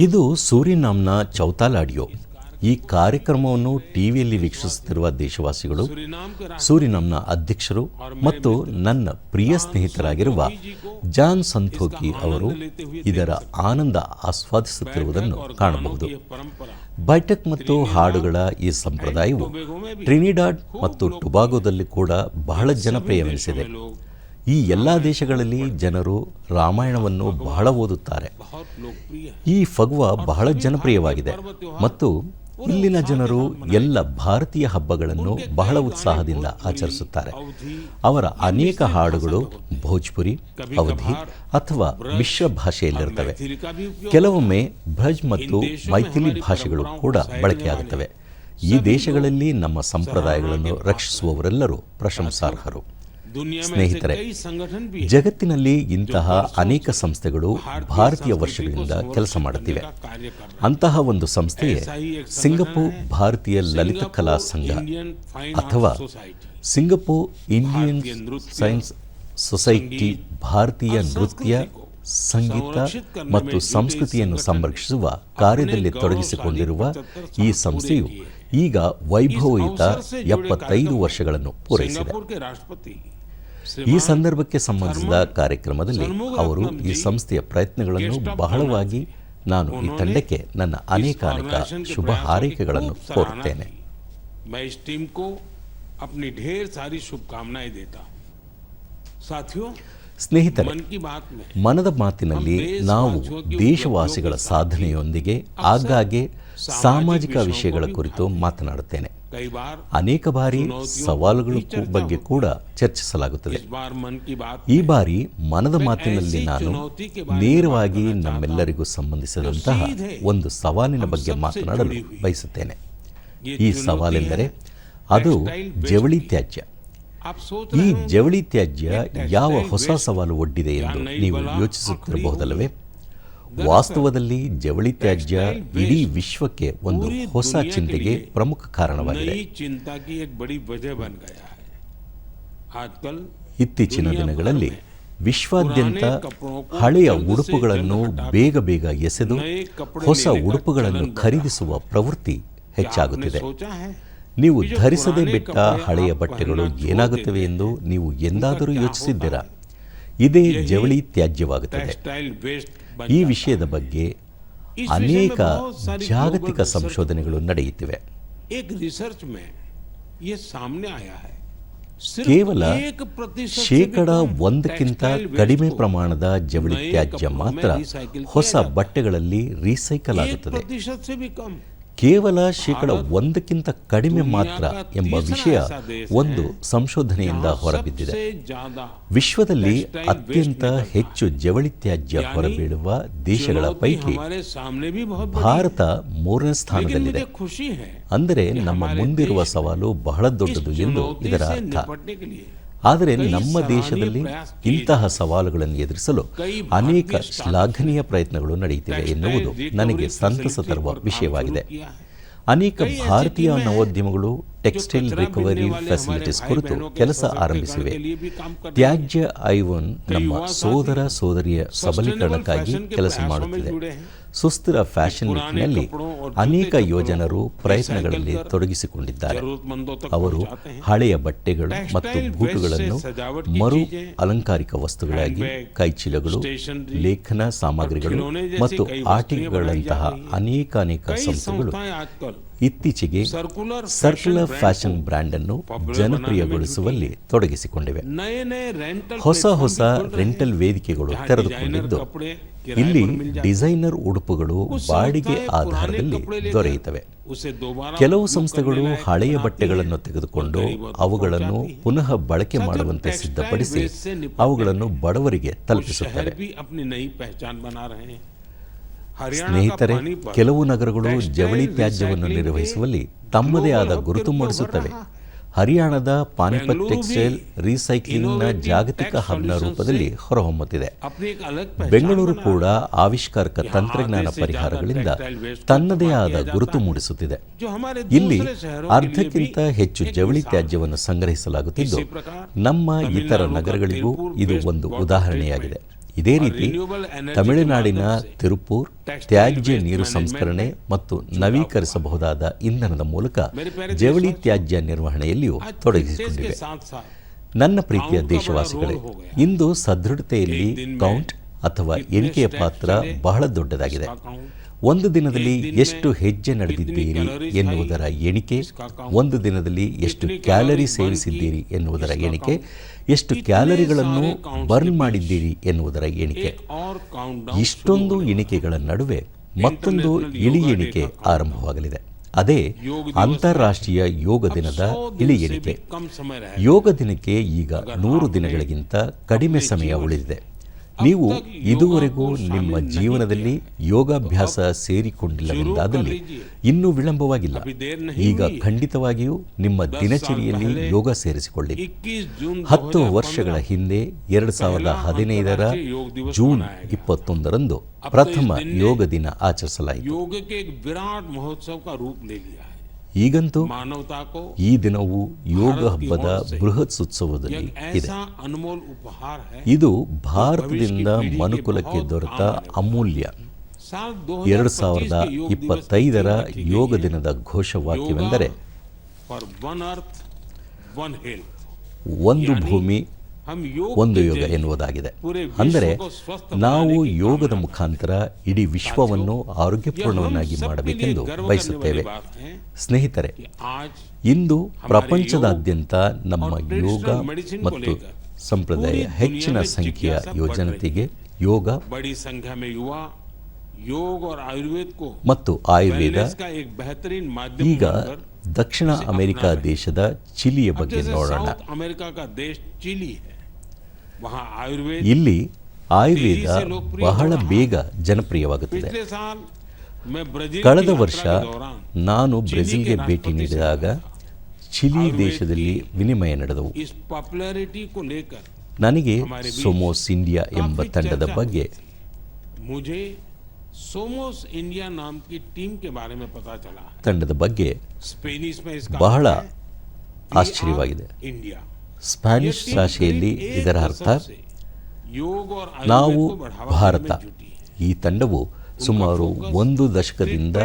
ಇದು ಸೂರಿನಾಮ್ನ ಚೌತಾಲ್ ಆಡಿಯೋ. ಈ ಕಾರ್ಯಕ್ರಮವನ್ನು ಟಿವಿಯಲ್ಲಿ ವೀಕ್ಷಿಸುತ್ತಿರುವ ದೇಶವಾಸಿಗಳು, सूरीनाम के ಸೂರಿನಾಮ್ನ ಅಧ್ಯಕ್ಷರು ಮತ್ತು ನನ್ನ ಪ್ರಿಯ ಸ್ನೇಹಿತರಾಗಿರುವ ಜಾನ್ ಸಂಥೋಕಿ ಅವರು ಇದರ ಆನಂದ ಆಸ್ವಾದಿಸುತ್ತಿರುವುದನ್ನು ಕಾಣಬಹುದು. ये परंपरा ಬೈಟಕ್ ಮತ್ತು ಹಾಡುಗಳ ಈ ಸಂಪ್ರದಾಯವು ಟ್ರಿನಿಡಾಡ್ ಮತ್ತು ಟೊಬಾಗೊದಲ್ಲಿ ಕೂಡ ಬಹಳ ಜನಪ್ರಿಯವೆನಿಸಿದೆ. ಈ ಎಲ್ಲ ದೇಶಗಳಲ್ಲಿ ಜನರು ರಾಮಾಯಣವನ್ನು ಬಹಳ ಓದುತ್ತಾರೆ. बहुत लोकप्रिय है. ಈ ಫಗ್ವಾ ಬಹಳ ಜನಪ್ರಿಯವಾಗಿದೆ ಮತ್ತು ಇಲ್ಲಿನ ಜನರು ಎಲ್ಲ ಭಾರತೀಯ ಹಬ್ಬಗಳನ್ನು ಬಹಳ ಉತ್ಸಾಹದಿಂದ ಆಚರಿಸುತ್ತಾರೆ. ಅವರ ಅನೇಕ ಹಾಡುಗಳು ಭೋಜ್ಪುರಿ, ಅವಧಿ ಅಥವಾ ಮಿಶ್ರ ಭಾಷೆಯಲ್ಲಿರುತ್ತವೆ. ಕೆಲವೊಮ್ಮೆ ಬ್ರಜ್ ಮತ್ತು ಮೈಥಿಲಿ ಭಾಷೆಗಳು ಕೂಡ ಬಳಕೆಯಾಗುತ್ತವೆ. ಈ ದೇಶಗಳಲ್ಲಿ ನಮ್ಮ ಸಂಪ್ರದಾಯಗಳನ್ನು ರಕ್ಷಿಸುವವರೆಲ್ಲರೂ ಪ್ರಶಂಸಾರ್ಹರು. दुनिया में ऐसे ಸ್ನೇಹಿತರೆ, कई संगठन भी हैं ಜಗತ್ತಿನಲ್ಲಿ ಇಂತಹ ಅನೇಕ ಸಂಸ್ಥೆಗಳು ಭಾರತೀಯ ವರ್ಷಗಳಿಂದ ಕೆಲಸ ಮಾಡುತ್ತಿವೆ. कार्य कर रहे ಅಂತಹ ಒಂದು ಸಂಸ್ಥೆಯೇ ಸಿಂಗಪೂರ್ ಭಾರತೀಯ ಲಲಿತ ಕಲಾ ಸಂಘ इंडियन फाइन ಅಥವಾ art society. Singapore Indian science society ಭಾರತೀಯ ನೃತ್ಯ, ಸಂಗೀತ ಮತ್ತು ಸಂಸ್ಕೃತಿಯನ್ನು ಸಂರಕ್ಷಿಸುವ ಕಾರ್ಯದಲ್ಲಿ ತೊಡಗಿಸಿಕೊಂಡಿರುವ ಈ ಸಂಸ್ಥೆಯು ಈಗ ವೈಭವಯುತ 75 ವರ್ಷಗಳನ್ನು ಪೂರೈಸಿದೆ. सिंगापुर के राष्ट्रपति ಈ ಸಂದರ್ಭಕ್ಕೆ ಸಂಬಂಧಿಸಿದ ಕಾರ್ಯಕ್ರಮದಲ್ಲಿ ಅವರು ಈ ಸಂಸ್ಥೆಯ ಪ್ರಯತ್ನಗಳನ್ನು ಬಹಳವಾಗಿ ನಾನು ಈ ತಂಡಕ್ಕೆ ನನ್ನ ಅನೇಕ ಶುಭ ಹಾರೈಕೆಗಳನ್ನು ಕೋರುತ್ತೇನೆ. मैं इस टीम को अपनी ढेर सारी शुभकामनाएं देता हूं. साथियों, ಸ್ನೇಹಿತರೆ, मन की बात में ಮನದ ಮಾತಿನಲ್ಲಿ ನಾವು ದೇಶವಾಸಿಗಳ ಸಾಧನೆಯೊಂದಿಗೆ ಆಗಾಗ್ಗೆ ಸಾಮಾಜಿಕ ವಿಷಯಗಳ ಕುರಿತು ಮಾತನಾಡುತ್ತೇನೆ. कई बार ಅನೇಕ ಬಾರಿ ಸವಾಲುಗಳ ಬಗ್ಗೆ ಕೂಡ ಚರ್ಚಿಸಲಾಗುತ್ತದೆ. इस बार मन की बात ಈ ಬಾರಿ ಮನದ ಮಾತಿನಲ್ಲಿ ನಾನು ನೇರವಾಗಿ ನಮ್ಮೆಲ್ಲರಿಗೂ ಸಂಬಂಧಿಸಿದಂತಹ ಒಂದು ಸವಾಲಿನ ಬಗ್ಗೆ ಮಾತನಾಡಲು ಬಯಸುತ್ತೇನೆ. ಈ ಸವಾಲೆಂದರೆ ಅದು ಜವಳಿ ತ್ಯಾಜ್ಯ. आप सोच ಈ रहे हैं ಜವಳಿ ತ್ಯಾಜ್ಯ ಯಾವ ಹೊಸ ಸವಾಲು ಒಡ್ಡಿದೆ ಎಂದು ನೀವು ಯೋಚಿಸುತ್ತಿರಬಹುದಲ್ಲವೇ? ವಾಸ್ತವದಲ್ಲಿ ಜವಳಿ ತ್ಯಾಜ್ಯ ಇಡೀ ವಿಶ್ವಕ್ಕೆ ಒಂದು ಹೊಸ ಚಿಂತೆಗೆ ಪ್ರಮುಖ ಕಾರಣವಾಗಿದೆ. नई चिंता की एक बड़ी वजह बन गया है. आजकल ಇತ್ತೀಚಿನ ದಿನಗಳಲ್ಲಿ ವಿಶ್ವಾದ್ಯಂತ ಹಳೆಯ ಉಡುಪುಗಳನ್ನು ಬೇಗ ಬೇಗ ಎಸೆದು ಹೊಸ ಉಡುಪುಗಳನ್ನು ಖರೀದಿಸುವ ಪ್ರವೃತ್ತಿ ಹೆಚ್ಚಾಗುತ್ತಿದೆ. सोचा है ನೀವು ಧರಿಸದೇ ಬಿಟ್ಟ ಹಳೆಯ ಬಟ್ಟೆಗಳು ಏನಾಗುತ್ತವೆ ಎಂದು ನೀವು ಎಂದಾದರೂ ಯೋಚಿಸಿದ್ದೀರಾ? ಇದೇ ಜವಳಿ ತ್ಯಾಜ್ಯವಾಗುತ್ತದೆ. टेक्सटाइल वेस्ट ಈ ವಿಷಯದ ಬಗ್ಗೆ ಅನೇಕ ಜಾಗತಿಕ ಸಂಶೋಧನೆಗಳು ನಡೆಯುತ್ತಿವೆ. एक रिसर्च में ये सामने आया है. ಕೇವಲ 1% ಕಡಿಮೆ ಪ್ರಮಾಣದ ಜವಳಿ ತ್ಯಾಜ್ಯ ಮಾತ್ರ ಹೊಸ ಬಟ್ಟೆಗಳಲ್ಲಿ ರೀಸೈಕಲ್ ಆಗುತ್ತದೆ. 1% से भी कम. ಕೇವಲ 1% ಕಡಿಮೆ ಮಾತ್ರ ಎಂಬ ವಿಷಯ ಒಂದು ಸಂಶೋಧನೆಯಿಂದ ಹೊರಬಿದ್ದಿದೆ. ವಿಶ್ವದಲ್ಲಿ ಅತ್ಯಂತ ಹೆಚ್ಚು ಜವಳಿ ತ್ಯಾಜ್ಯ ಹೊರಬೀಳುವ ದೇಶಗಳ ಪೈಕಿ ಭಾರತ 3ನೇ ಸ್ಥಾನದಲ್ಲಿದೆ. ಅಂದರೆ ನಮ್ಮ ಮುಂದಿರುವ ಸವಾಲು ಬಹಳ ದೊಡ್ಡದು ಎಂದು ಇದರ ಅರ್ಥ. ಆದರೆ ನಮ್ಮ ದೇಶದಲ್ಲಿ ಇಂತಹ ಸವಾಲುಗಳನ್ನು ಎದುರಿಸಲು ಅನೇಕ ಶ್ಲಾಘನೀಯ ಪ್ರಯತ್ನಗಳು ನಡೆಯುತ್ತಿವೆ ಎನ್ನುವುದು ನನಗೆ ಸಂತಸ ತರುವ ವಿಷಯವಾಗಿದೆ. ಅನೇಕ ಭಾರತೀಯ ನವೋದ್ಯಮಗಳು ಟೆಕ್ಸ್ಟೈಲ್ ರಿಕವರಿ ಫೆಸಿಲಿಟೀಸ್ ಕುರಿತು ಕೆಲಸ ಆರಂಭಿಸಿವೆ. ತ್ಯಾಜ್ಯ ಐವನ್ ನಮ್ಮ ಸೋದರ ಸೋದರಿಯ ಸಬಲೀಕರಣಕ್ಕಾಗಿ ಕೆಲಸ ಮಾಡುತ್ತಿದೆ. ಸುಸ್ಥಿರ ಫ್ಯಾಷನ್ ನಿಟ್ಟಿನಲ್ಲಿ ಅನೇಕ ಯೋಜನರು ಪ್ರಯತ್ನಗಳಲ್ಲಿ ತೊಡಗಿಸಿಕೊಂಡಿದ್ದಾರೆ. ಅವರು ಹಳೆಯ ಬಟ್ಟೆಗಳು ಮತ್ತು ಬೂಟುಗಳನ್ನು ಮರು ಅಲಂಕಾರಿಕ ವಸ್ತುಗಳಾಗಿ ಕೈಚೀಲಗಳು, ಲೇಖನ ಸಾಮಗ್ರಿಗಳು ಮತ್ತು ಆಟಿಕೆಗಳಂತಹ ಅನೇಕ ಸಂಸ್ಥೆಗಳು ಇತ್ತೀಚೆಗೆ ಸರ್ಕ್ಯುಲರ್ ಫ್ಯಾಷನ್ ಬ್ರ್ಯಾಂಡ್ ಅನ್ನು ಜನಪ್ರಿಯಗೊಳಿಸುವಲ್ಲಿ ತೊಡಗಿಸಿಕೊಂಡಿವೆ. ಹೊಸ ರೆಂಟಲ್ ವೇದಿಕೆಗಳು ತೆರೆದುಕೊಂಡಿದ್ದು ಇಲ್ಲಿ ಡಿಸೈನರ್ ಉಡುಪುಗಳು ಬಾಡಿಗೆ ಆಧಾರದಲ್ಲಿ ದೊರೆಯುತ್ತವೆ. ಕೆಲವು ಸಂಸ್ಥೆಗಳು ಹಳೆಯ ಬಟ್ಟೆಗಳನ್ನು ತೆಗೆದುಕೊಂಡು ಅವುಗಳನ್ನು ಪುನಃ ಬಳಕೆ ಮಾಡುವಂತೆ ಸಿದ್ಧಪಡಿಸಿ ಅವುಗಳನ್ನು ಬಡವರಿಗೆ ತಲುಪಿಸುತ್ತವೆ. ಸ್ನೇಹಿತರೆ, ಕೆಲವು ನಗರಗಳು ಜವಳಿ ತ್ಯಾಜ್ಯವನ್ನು ನಿರ್ವಹಿಸುವಲ್ಲಿ ತಮ್ಮದೇ ಆದ ಗುರುತು ಮೂಡಿಸುತ್ತವೆ. ಹರಿಯಾಣದ ಪಾನಿಪತ್ ಟೆಕ್ಸ್ಟೈಲ್ ರೀಸೈಕ್ಲಿಂಗ್ನ ಜಾಗತಿಕ ಹಬ್ನ ರೂಪದಲ್ಲಿ ಹೊರಹೊಮ್ಮುತ್ತಿದೆ. ಬೆಂಗಳೂರು ಕೂಡ ಆವಿಷ್ಕಾರಕ ತಂತ್ರಜ್ಞಾನ ಪರಿಹಾರಗಳಿಂದ ತನ್ನದೇ ಆದ ಗುರುತು ಮೂಡಿಸುತ್ತಿದೆ. ಇಲ್ಲಿ ಅರ್ಧಕ್ಕಿಂತ ಹೆಚ್ಚು ಜವಳಿ ತ್ಯಾಜ್ಯವನ್ನು ಸಂಗ್ರಹಿಸಲಾಗುತ್ತಿದ್ದು ನಮ್ಮ ಇತರ ನಗರಗಳಿಗೂ ಇದು ಒಂದು ಉದಾಹರಣೆಯಾಗಿದೆ. ಇದೇ ರೀತಿ ತಮಿಳುನಾಡಿನ ತಿರುಪೂರ್ ತ್ಯಾಜ್ಯ ನೀರು ಸಂಸ್ಕರಣೆ ಮತ್ತು ನವೀಕರಿಸಬಹುದಾದ ಇಂಧನದ ಮೂಲಕ ಜವಳಿ ತ್ಯಾಜ್ಯ ನಿರ್ವಹಣೆಯಲ್ಲಿಯೂ ತೊಡಗಿಸಿಕೊಂಡಿವೆ. ನನ್ನ ಪ್ರೀತಿಯ ದೇಶವಾಸಿಗಳೇ, ಇಂದು ಸದೃಢತೆಯಲ್ಲಿ ಕೌಂಟ್ ಅಥವಾ ಎಣಿಕೆಯ ಪಾತ್ರ ಬಹಳ ದೊಡ್ಡದಾಗಿದೆ. ಒಂದು ದಿನದಲ್ಲಿ ಎಷ್ಟು ಹೆಜ್ಜೆ ನಡೆದಿದ್ದೀರಿ ಎನ್ನುವುದರ ಎಣಿಕೆ, ಒಂದು ದಿನದಲ್ಲಿ ಎಷ್ಟು ಕ್ಯಾಲರಿ ಸೇವಿಸಿದ್ದೀರಿ ಎನ್ನುವುದರ ಎಣಿಕೆ, ಎಷ್ಟು ಕ್ಯಾಲರಿಗಳನ್ನು ಬರ್ನ್ ಮಾಡಿದ್ದೀರಿ ಎನ್ನುವುದರ ಎಣಿಕೆ. ಇಷ್ಟೊಂದು ಎಣಿಕೆಗಳ ನಡುವೆ ಮತ್ತೊಂದು ಇಳಿ ಎಣಿಕೆ ಆರಂಭವಾಗಲಿದೆ. ಅದೇ ಅಂತಾರಾಷ್ಟ್ರೀಯ ಯೋಗ ದಿನದ ಇಳಿ ಎಣಿಕೆ. ಯೋಗ ದಿನಕ್ಕೆ ಈಗ 100 ದಿನಗಳಿಗಿಂತ ಕಡಿಮೆ ಸಮಯ ಉಳಿದಿದೆ. ನೀವು ಇದುವರೆಗೂ ನಿಮ್ಮ ಜೀವನದಲ್ಲಿ ಯೋಗಾಭ್ಯಾಸ ಸೇರಿಕೊಂಡಿಲ್ಲವೆಂದಾದಲ್ಲಿ ಇನ್ನೂ ವಿಳಂಬವಾಗಿಲ್ಲ. ಈಗ ಖಂಡಿತವಾಗಿಯೂ ನಿಮ್ಮ ದಿನಚರಿಯಲ್ಲಿ ಯೋಗ ಸೇರಿಸಿಕೊಳ್ಳಿ. 10 ವರ್ಷಗಳ ಹಿಂದೆ 2015ರ ಜೂನ್ 21ರಂದು ಪ್ರಥಮ ಯೋಗ ದಿನ ಆಚರಿಸಲಾಯಿತು. ಈಗಂತೂ ಈ ದಿನವು ಯೋಗ ಹಬ್ಬದ ಬೃಹತ್ ಉತ್ಸವದಲ್ಲಿ ಇದೆ. ಇದು ಭಾರತದಿಂದ ಮನುಕುಲಕ್ಕೆ ದೊರೆತ ಅಮೂಲ್ಯ 2025ರ ಯೋಗ ದಿನದ ಘೋಷವಾಕ್ಯವೆಂದರೆ ಒಂದು ಭೂಮಿ ಒಂದು ಯೋಗ ಎನ್ನುವುದಾಗಿದೆ. ಅಂದರೆ ನಾವು ಯೋಗದ ಮುಖಾಂತರ ಇಡೀ ವಿಶ್ವವನ್ನು ಆರೋಗ್ಯಪೂರ್ಣವನ್ನಾಗಿ ಮಾಡಬೇಕೆಂದು ಬಯಸುತ್ತೇವೆ. ಸ್ನೇಹಿತರೆ, ಇಂದು ಪ್ರಪಂಚದಾದ್ಯಂತ ನಮ್ಮ ಯೋಗ ಮತ್ತು ಸಂಪ್ರದಾಯ ಹೆಚ್ಚಿನ ಸಂಖ್ಯೆಯ ಯುವಜನತೆಗೆ ಯೋಗ ಮತ್ತು ಆಯುರ್ವೇದ. ಈಗ ದಕ್ಷಿಣ ಅಮೆರಿಕ ದೇಶದ ಚಿಲಿಯ ಬಗ್ಗೆ ನೋಡೋಣ. ಇಲ್ಲಿ ಆಯುರ್ವೇದ ಬಹಳ ಬೇಗ ಜನಪ್ರಿಯವಾಗುತ್ತಿದೆ. ಕಳೆದ ವರ್ಷ ನಾನು ಬ್ರೆಜಿಲ್ಗೆ ಭೇಟಿ ನೀಡಿದಾಗ ಚಿಲಿ ದೇಶದಲ್ಲಿ ವಿನಿಮಯ ನಡೆದವು. ನನಗೆ ಸೋಮೋಸ್ ಇಂಡಿಯಾ ಎಂಬ ತಂಡದ ಬಗ್ಗೆ ಬಹಳ ಆಶ್ಚರ್ಯವಾಗಿದೆ. ಸ್ಪ್ಯಾನಿಷ್ ಭಾಷೆಯಲ್ಲಿ ಇದರ ಅರ್ಥ ನಾವು ಭಾರತ. ಈ ತಂಡವು ಸುಮಾರು 1 ದಶಕದಿಂದ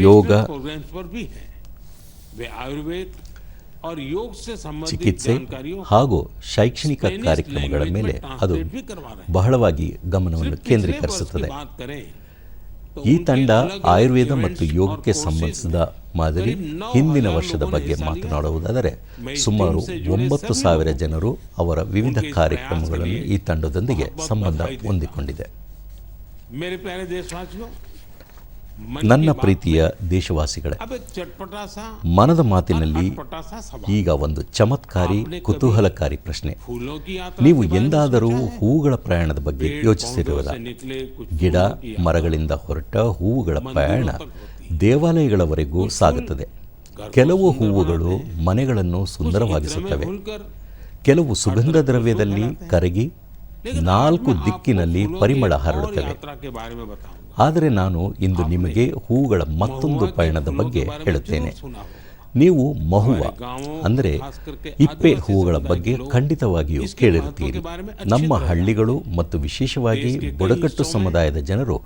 ಯೋಗ, ಚಿಕಿತ್ಸೆ ಹಾಗೂ ಶೈಕ್ಷಣಿಕ ಕಾರ್ಯಕ್ರಮಗಳ ಮೇಲೆ ಅದು ಬಹಳವಾಗಿ ಗಮನವನ್ನು ಕೇಂದ್ರೀಕರಿಸುತ್ತದೆ. ಈ ತಂಡ ಆಯುರ್ವೇದ ಮತ್ತು ಯೋಗಕ್ಕೆ ಸಂಬಂಧಿಸಿದ ಮಾದರಿ ಹಿಂದಿನ ವರ್ಷದ ಬಗ್ಗೆ ಮಾತನಾಡುವುದಾದರೆ ಸುಮಾರು 9,000 ಜನರು ಅವರ ವಿವಿಧ ಕಾರ್ಯಕ್ರಮಗಳನ್ನು ಈ ತಂಡದೊಂದಿಗೆ ಸಂಬಂಧ ಹೊಂದಿಕೊಂಡಿದೆ. ನನ್ನ ಪ್ರೀತಿಯ ದೇಶವಾಸಿಗಳೇ, ಮನದ ಮಾತಿನಲ್ಲಿ ಈಗ ಒಂದು ಚಮತ್ಕಾರಿ ಕುತೂಹಲಕಾರಿ ಪ್ರಶ್ನೆ. ನೀವು ಎಂದಾದರೂ ಹೂವುಗಳ ಪ್ರಯಾಣದ ಬಗ್ಗೆ ಯೋಚಿಸಿರುವುದಾ? ಗಿಡ ಮರಗಳಿಂದ ಹೊರಟ ಹೂವುಗಳ ಪ್ರಯಾಣ ದೇವಾಲಯಗಳವರೆಗೂ ಸಾಗುತ್ತದೆ. ಕೆಲವು ಹೂವುಗಳು ಮನೆಗಳನ್ನು ಸುಂದರವಾಗಿಸುತ್ತವೆ. ಕೆಲವು ಸುಗಂಧ ದ್ರವ್ಯದಲ್ಲಿ ಕರಗಿ 4 ದಿಕ್ಕಿನಲ್ಲಿ ಪರಿಮಳ ಹರಡುತ್ತವೆ. ಆದರೆ ನಾನು ಇಂದು ನಿಮಗೆ ಹೂವುಗಳ ಮತ್ತೊಂದು ಪಯಣದ ಬಗ್ಗೆ ಹೇಳುತ್ತೇನೆ. ನೀವು ಮಹುವಾ ಅಂದರೆ ಇಪ್ಪೆ ಹೂವುಗಳ ಬಗ್ಗೆ ಖಂಡಿತವಾಗಿಯೂ ಕೇಳಿರುತ್ತೀರಿ. ನಮ್ಮ ಹಳ್ಳಿಗಳು ಮತ್ತು ವಿಶೇಷವಾಗಿ ಬುಡಕಟ್ಟು ಸಮುದಾಯದ ಜನರು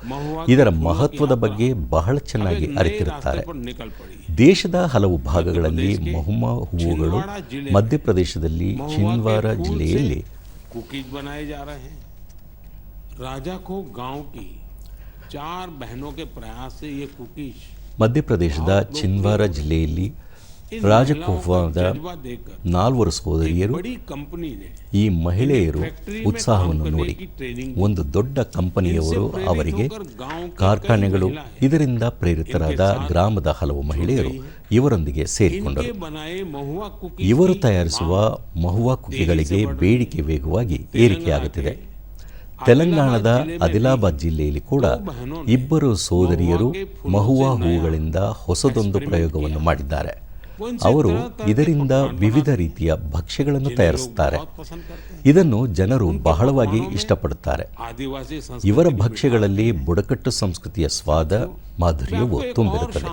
ಇದರ ಮಹತ್ವದ ಬಗ್ಗೆ ಬಹಳ ಚೆನ್ನಾಗಿ ಅರಿತಿರುತ್ತಾರೆ. ದೇಶದ ಹಲವು ಭಾಗಗಳಲ್ಲಿ ಮಹುವಾ ಹೂವುಗಳು ಮಧ್ಯಪ್ರದೇಶದಲ್ಲಿ ಚಿಂದ್ವಾರ ಜಿಲ್ಲೆಯಲ್ಲಿ ಮಧ್ಯಪ್ರದೇಶದ ಚಿಂದ್ವಾರ ಜಿಲ್ಲೆಯಲ್ಲಿ ರಾಜಕೋಫಾದ 4 ಸಹೋದರಿಯರು, ಈ ಮಹಿಳೆಯರು ಉತ್ಸಾಹವನ್ನು ನೋಡಿ ಒಂದು ದೊಡ್ಡ ಕಂಪನಿಯವರು ಅವರಿಗೆ ಕಾರ್ಖಾನೆಗಳು, ಇದರಿಂದ ಪ್ರೇರಿತರಾದ ಗ್ರಾಮದ ಹಲವು ಮಹಿಳೆಯರು ಇವರೊಂದಿಗೆ ಸೇರಿಕೊಂಡರು. ಇವರು ತಯಾರಿಸುವ ಮಹುವಾ ಕುಕ್ಕಿಗಳಿಗೆ ಬೇಡಿಕೆ ವೇಗವಾಗಿ ಏರಿಕೆಯಾಗುತ್ತಿದೆ. ತೆಲಂಗಾಣದ ಆದಿಲಾಬಾದ್ ಜಿಲ್ಲೆಯಲ್ಲಿ ಕೂಡ 2 ಸೋದರಿಯರು ಮಹುವಾ ಹೂವುಗಳಿಂದ ಹೊಸದೊಂದು ಪ್ರಯೋಗವನ್ನು ಮಾಡಿದ್ದಾರೆ. ಅವರು ಇದರಿಂದ ವಿವಿಧ ರೀತಿಯ ಭಕ್ಷ್ಯಗಳನ್ನು ತಯಾರಿಸುತ್ತಾರೆ. ಇದನ್ನು ಜನರು ಬಹಳವಾಗಿ ಇಷ್ಟಪಡುತ್ತಾರೆ. ಇವರ ಭಕ್ಷ್ಯಗಳಲ್ಲಿ ಬುಡಕಟ್ಟು ಸಂಸ್ಕೃತಿಯ ಸ್ವಾದ, ಮಾಧುರ್ಯವು ತುಂಬಿರುತ್ತದೆ.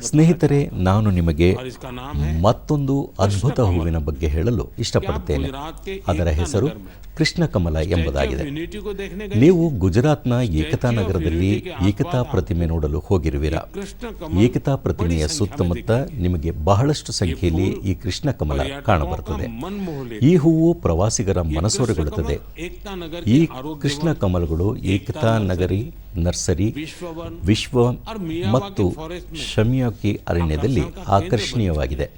ಸ್ನೇಹಿತರೆ, ನಾನು ನಿಮಗೆ ಮತ್ತೊಂದು ಅದ್ಭುತ ಹೂವಿನ ಬಗ್ಗೆ ಹೇಳಲು ಇಷ್ಟಪಡುತ್ತೇನೆ. ಅದರ ಹೆಸರು ಕೃಷ್ಣ ಕಮಲ ಎಂಬುದಾಗಿದೆ. ನೀವು ಗುಜರಾತ್ನ ಏಕತಾ ನಗರದಲ್ಲಿ ಏಕತಾ ಪ್ರತಿಮೆ ನೋಡಲು ಹೋಗಿರುವಿರಾ. ಏಕತಾ ಪ್ರತಿಮೆಯ ಸುತ್ತಮುತ್ತ ನಿಮಗೆ ಬಹಳಷ್ಟು ಸಂಖ್ಯೆಯಲ್ಲಿ ಈ ಕೃಷ್ಣ ಕಮಲ ಕಾಣಬರುತ್ತದೆ. ಈ ಹೂವು ಪ್ರವಾಸಿಗರ ಮನಸೂರೆಗೊಳ್ಳುತ್ತದೆ. ಈ ಕೃಷ್ಣ ಕಮಲಗಳು ಏಕತಾ ನಗರಿ ನರ್ಸರಿ, ವಿಶ್ವ ಮತ್ತು ಶಮಿಯಾಕಿ ಅರಣ್ಯದಲ್ಲಿ ಆಕರ್ಷಣೀಯವಾಗಿದೆ.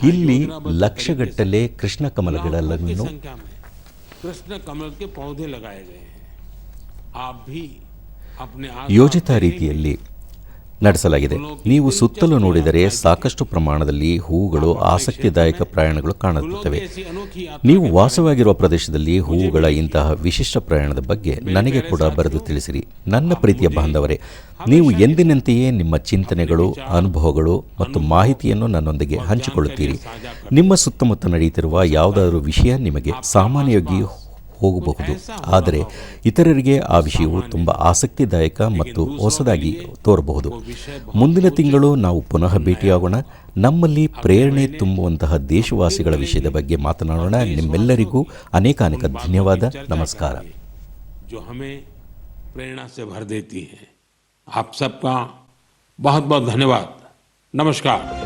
ಇಲ್ಲಿ ಲಕ್ಷಗಟ್ಟಲೆ ಕೃಷ್ಣ ಕಮಲಗಳನ್ನು ಯೋಜಿತ ರೀತಿಯಲ್ಲಿ ನಡೆಸಲಾಗಿದೆ. ನೀವು ಸುತ್ತಲೂ ನೋಡಿದರೆ ಸಾಕಷ್ಟು ಪ್ರಮಾಣದಲ್ಲಿ ಹೂವುಗಳು, ಆಸಕ್ತಿದಾಯಕ ಪ್ರಯಾಣಗಳು ಕಾಣುತ್ತವೆ. ನೀವು ವಾಸವಾಗಿರುವ ಪ್ರದೇಶದಲ್ಲಿ ಹೂವುಗಳ ಇಂತಹ ವಿಶಿಷ್ಟ ಪ್ರಯಾಣದ ಬಗ್ಗೆ ನನಗೆ ಕೂಡ ಬರೆದು ತಿಳಿಸಿರಿ. ನನ್ನ ಪ್ರೀತಿಯ ಬಾಂಧವರೇ, ನೀವು ಎಂದಿನಂತೆಯೇ ನಿಮ್ಮ ಚಿಂತನೆಗಳು, ಅನುಭವಗಳು ಮತ್ತು ಮಾಹಿತಿಯನ್ನು ನನ್ನೊಂದಿಗೆ ಹಂಚಿಕೊಳ್ಳುತ್ತೀರಿ. ನಿಮ್ಮ ಸುತ್ತಮುತ್ತ ನಡೆಯುತ್ತಿರುವ ಯಾವುದಾದರೂ ವಿಷಯ ನಿಮಗೆ ಸಾಮಾನ್ಯವಾಗಿ ಹೋಗಬಹುದು, ಆದರೆ ಇತರರಿಗೆ ಆ ವಿಷಯವು ತುಂಬ ಆಸಕ್ತಿದಾಯಕ ಮತ್ತು ಹೊಸದಾಗಿ ತೋರಬಹುದು. ಮುಂದಿನ ತಿಂಗಳು ನಾವು ಪುನಃ ಭೇಟಿಯಾಗೋಣ. ನಮ್ಮಲ್ಲಿ ಪ್ರೇರಣೆ ತುಂಬುವಂತಹ ದೇಶವಾಸಿಗಳ ವಿಷಯದ ಬಗ್ಗೆ ಮಾತನಾಡೋಣ. ನಿಮ್ಮೆಲ್ಲರಿಗೂ ಅನೇಕ ಧನ್ಯವಾದ. ನಮಸ್ಕಾರ. जो हमें प्रेरणा से भर देती है। आप सबका बहुत बहुत धन्यवाद. नमस्कार.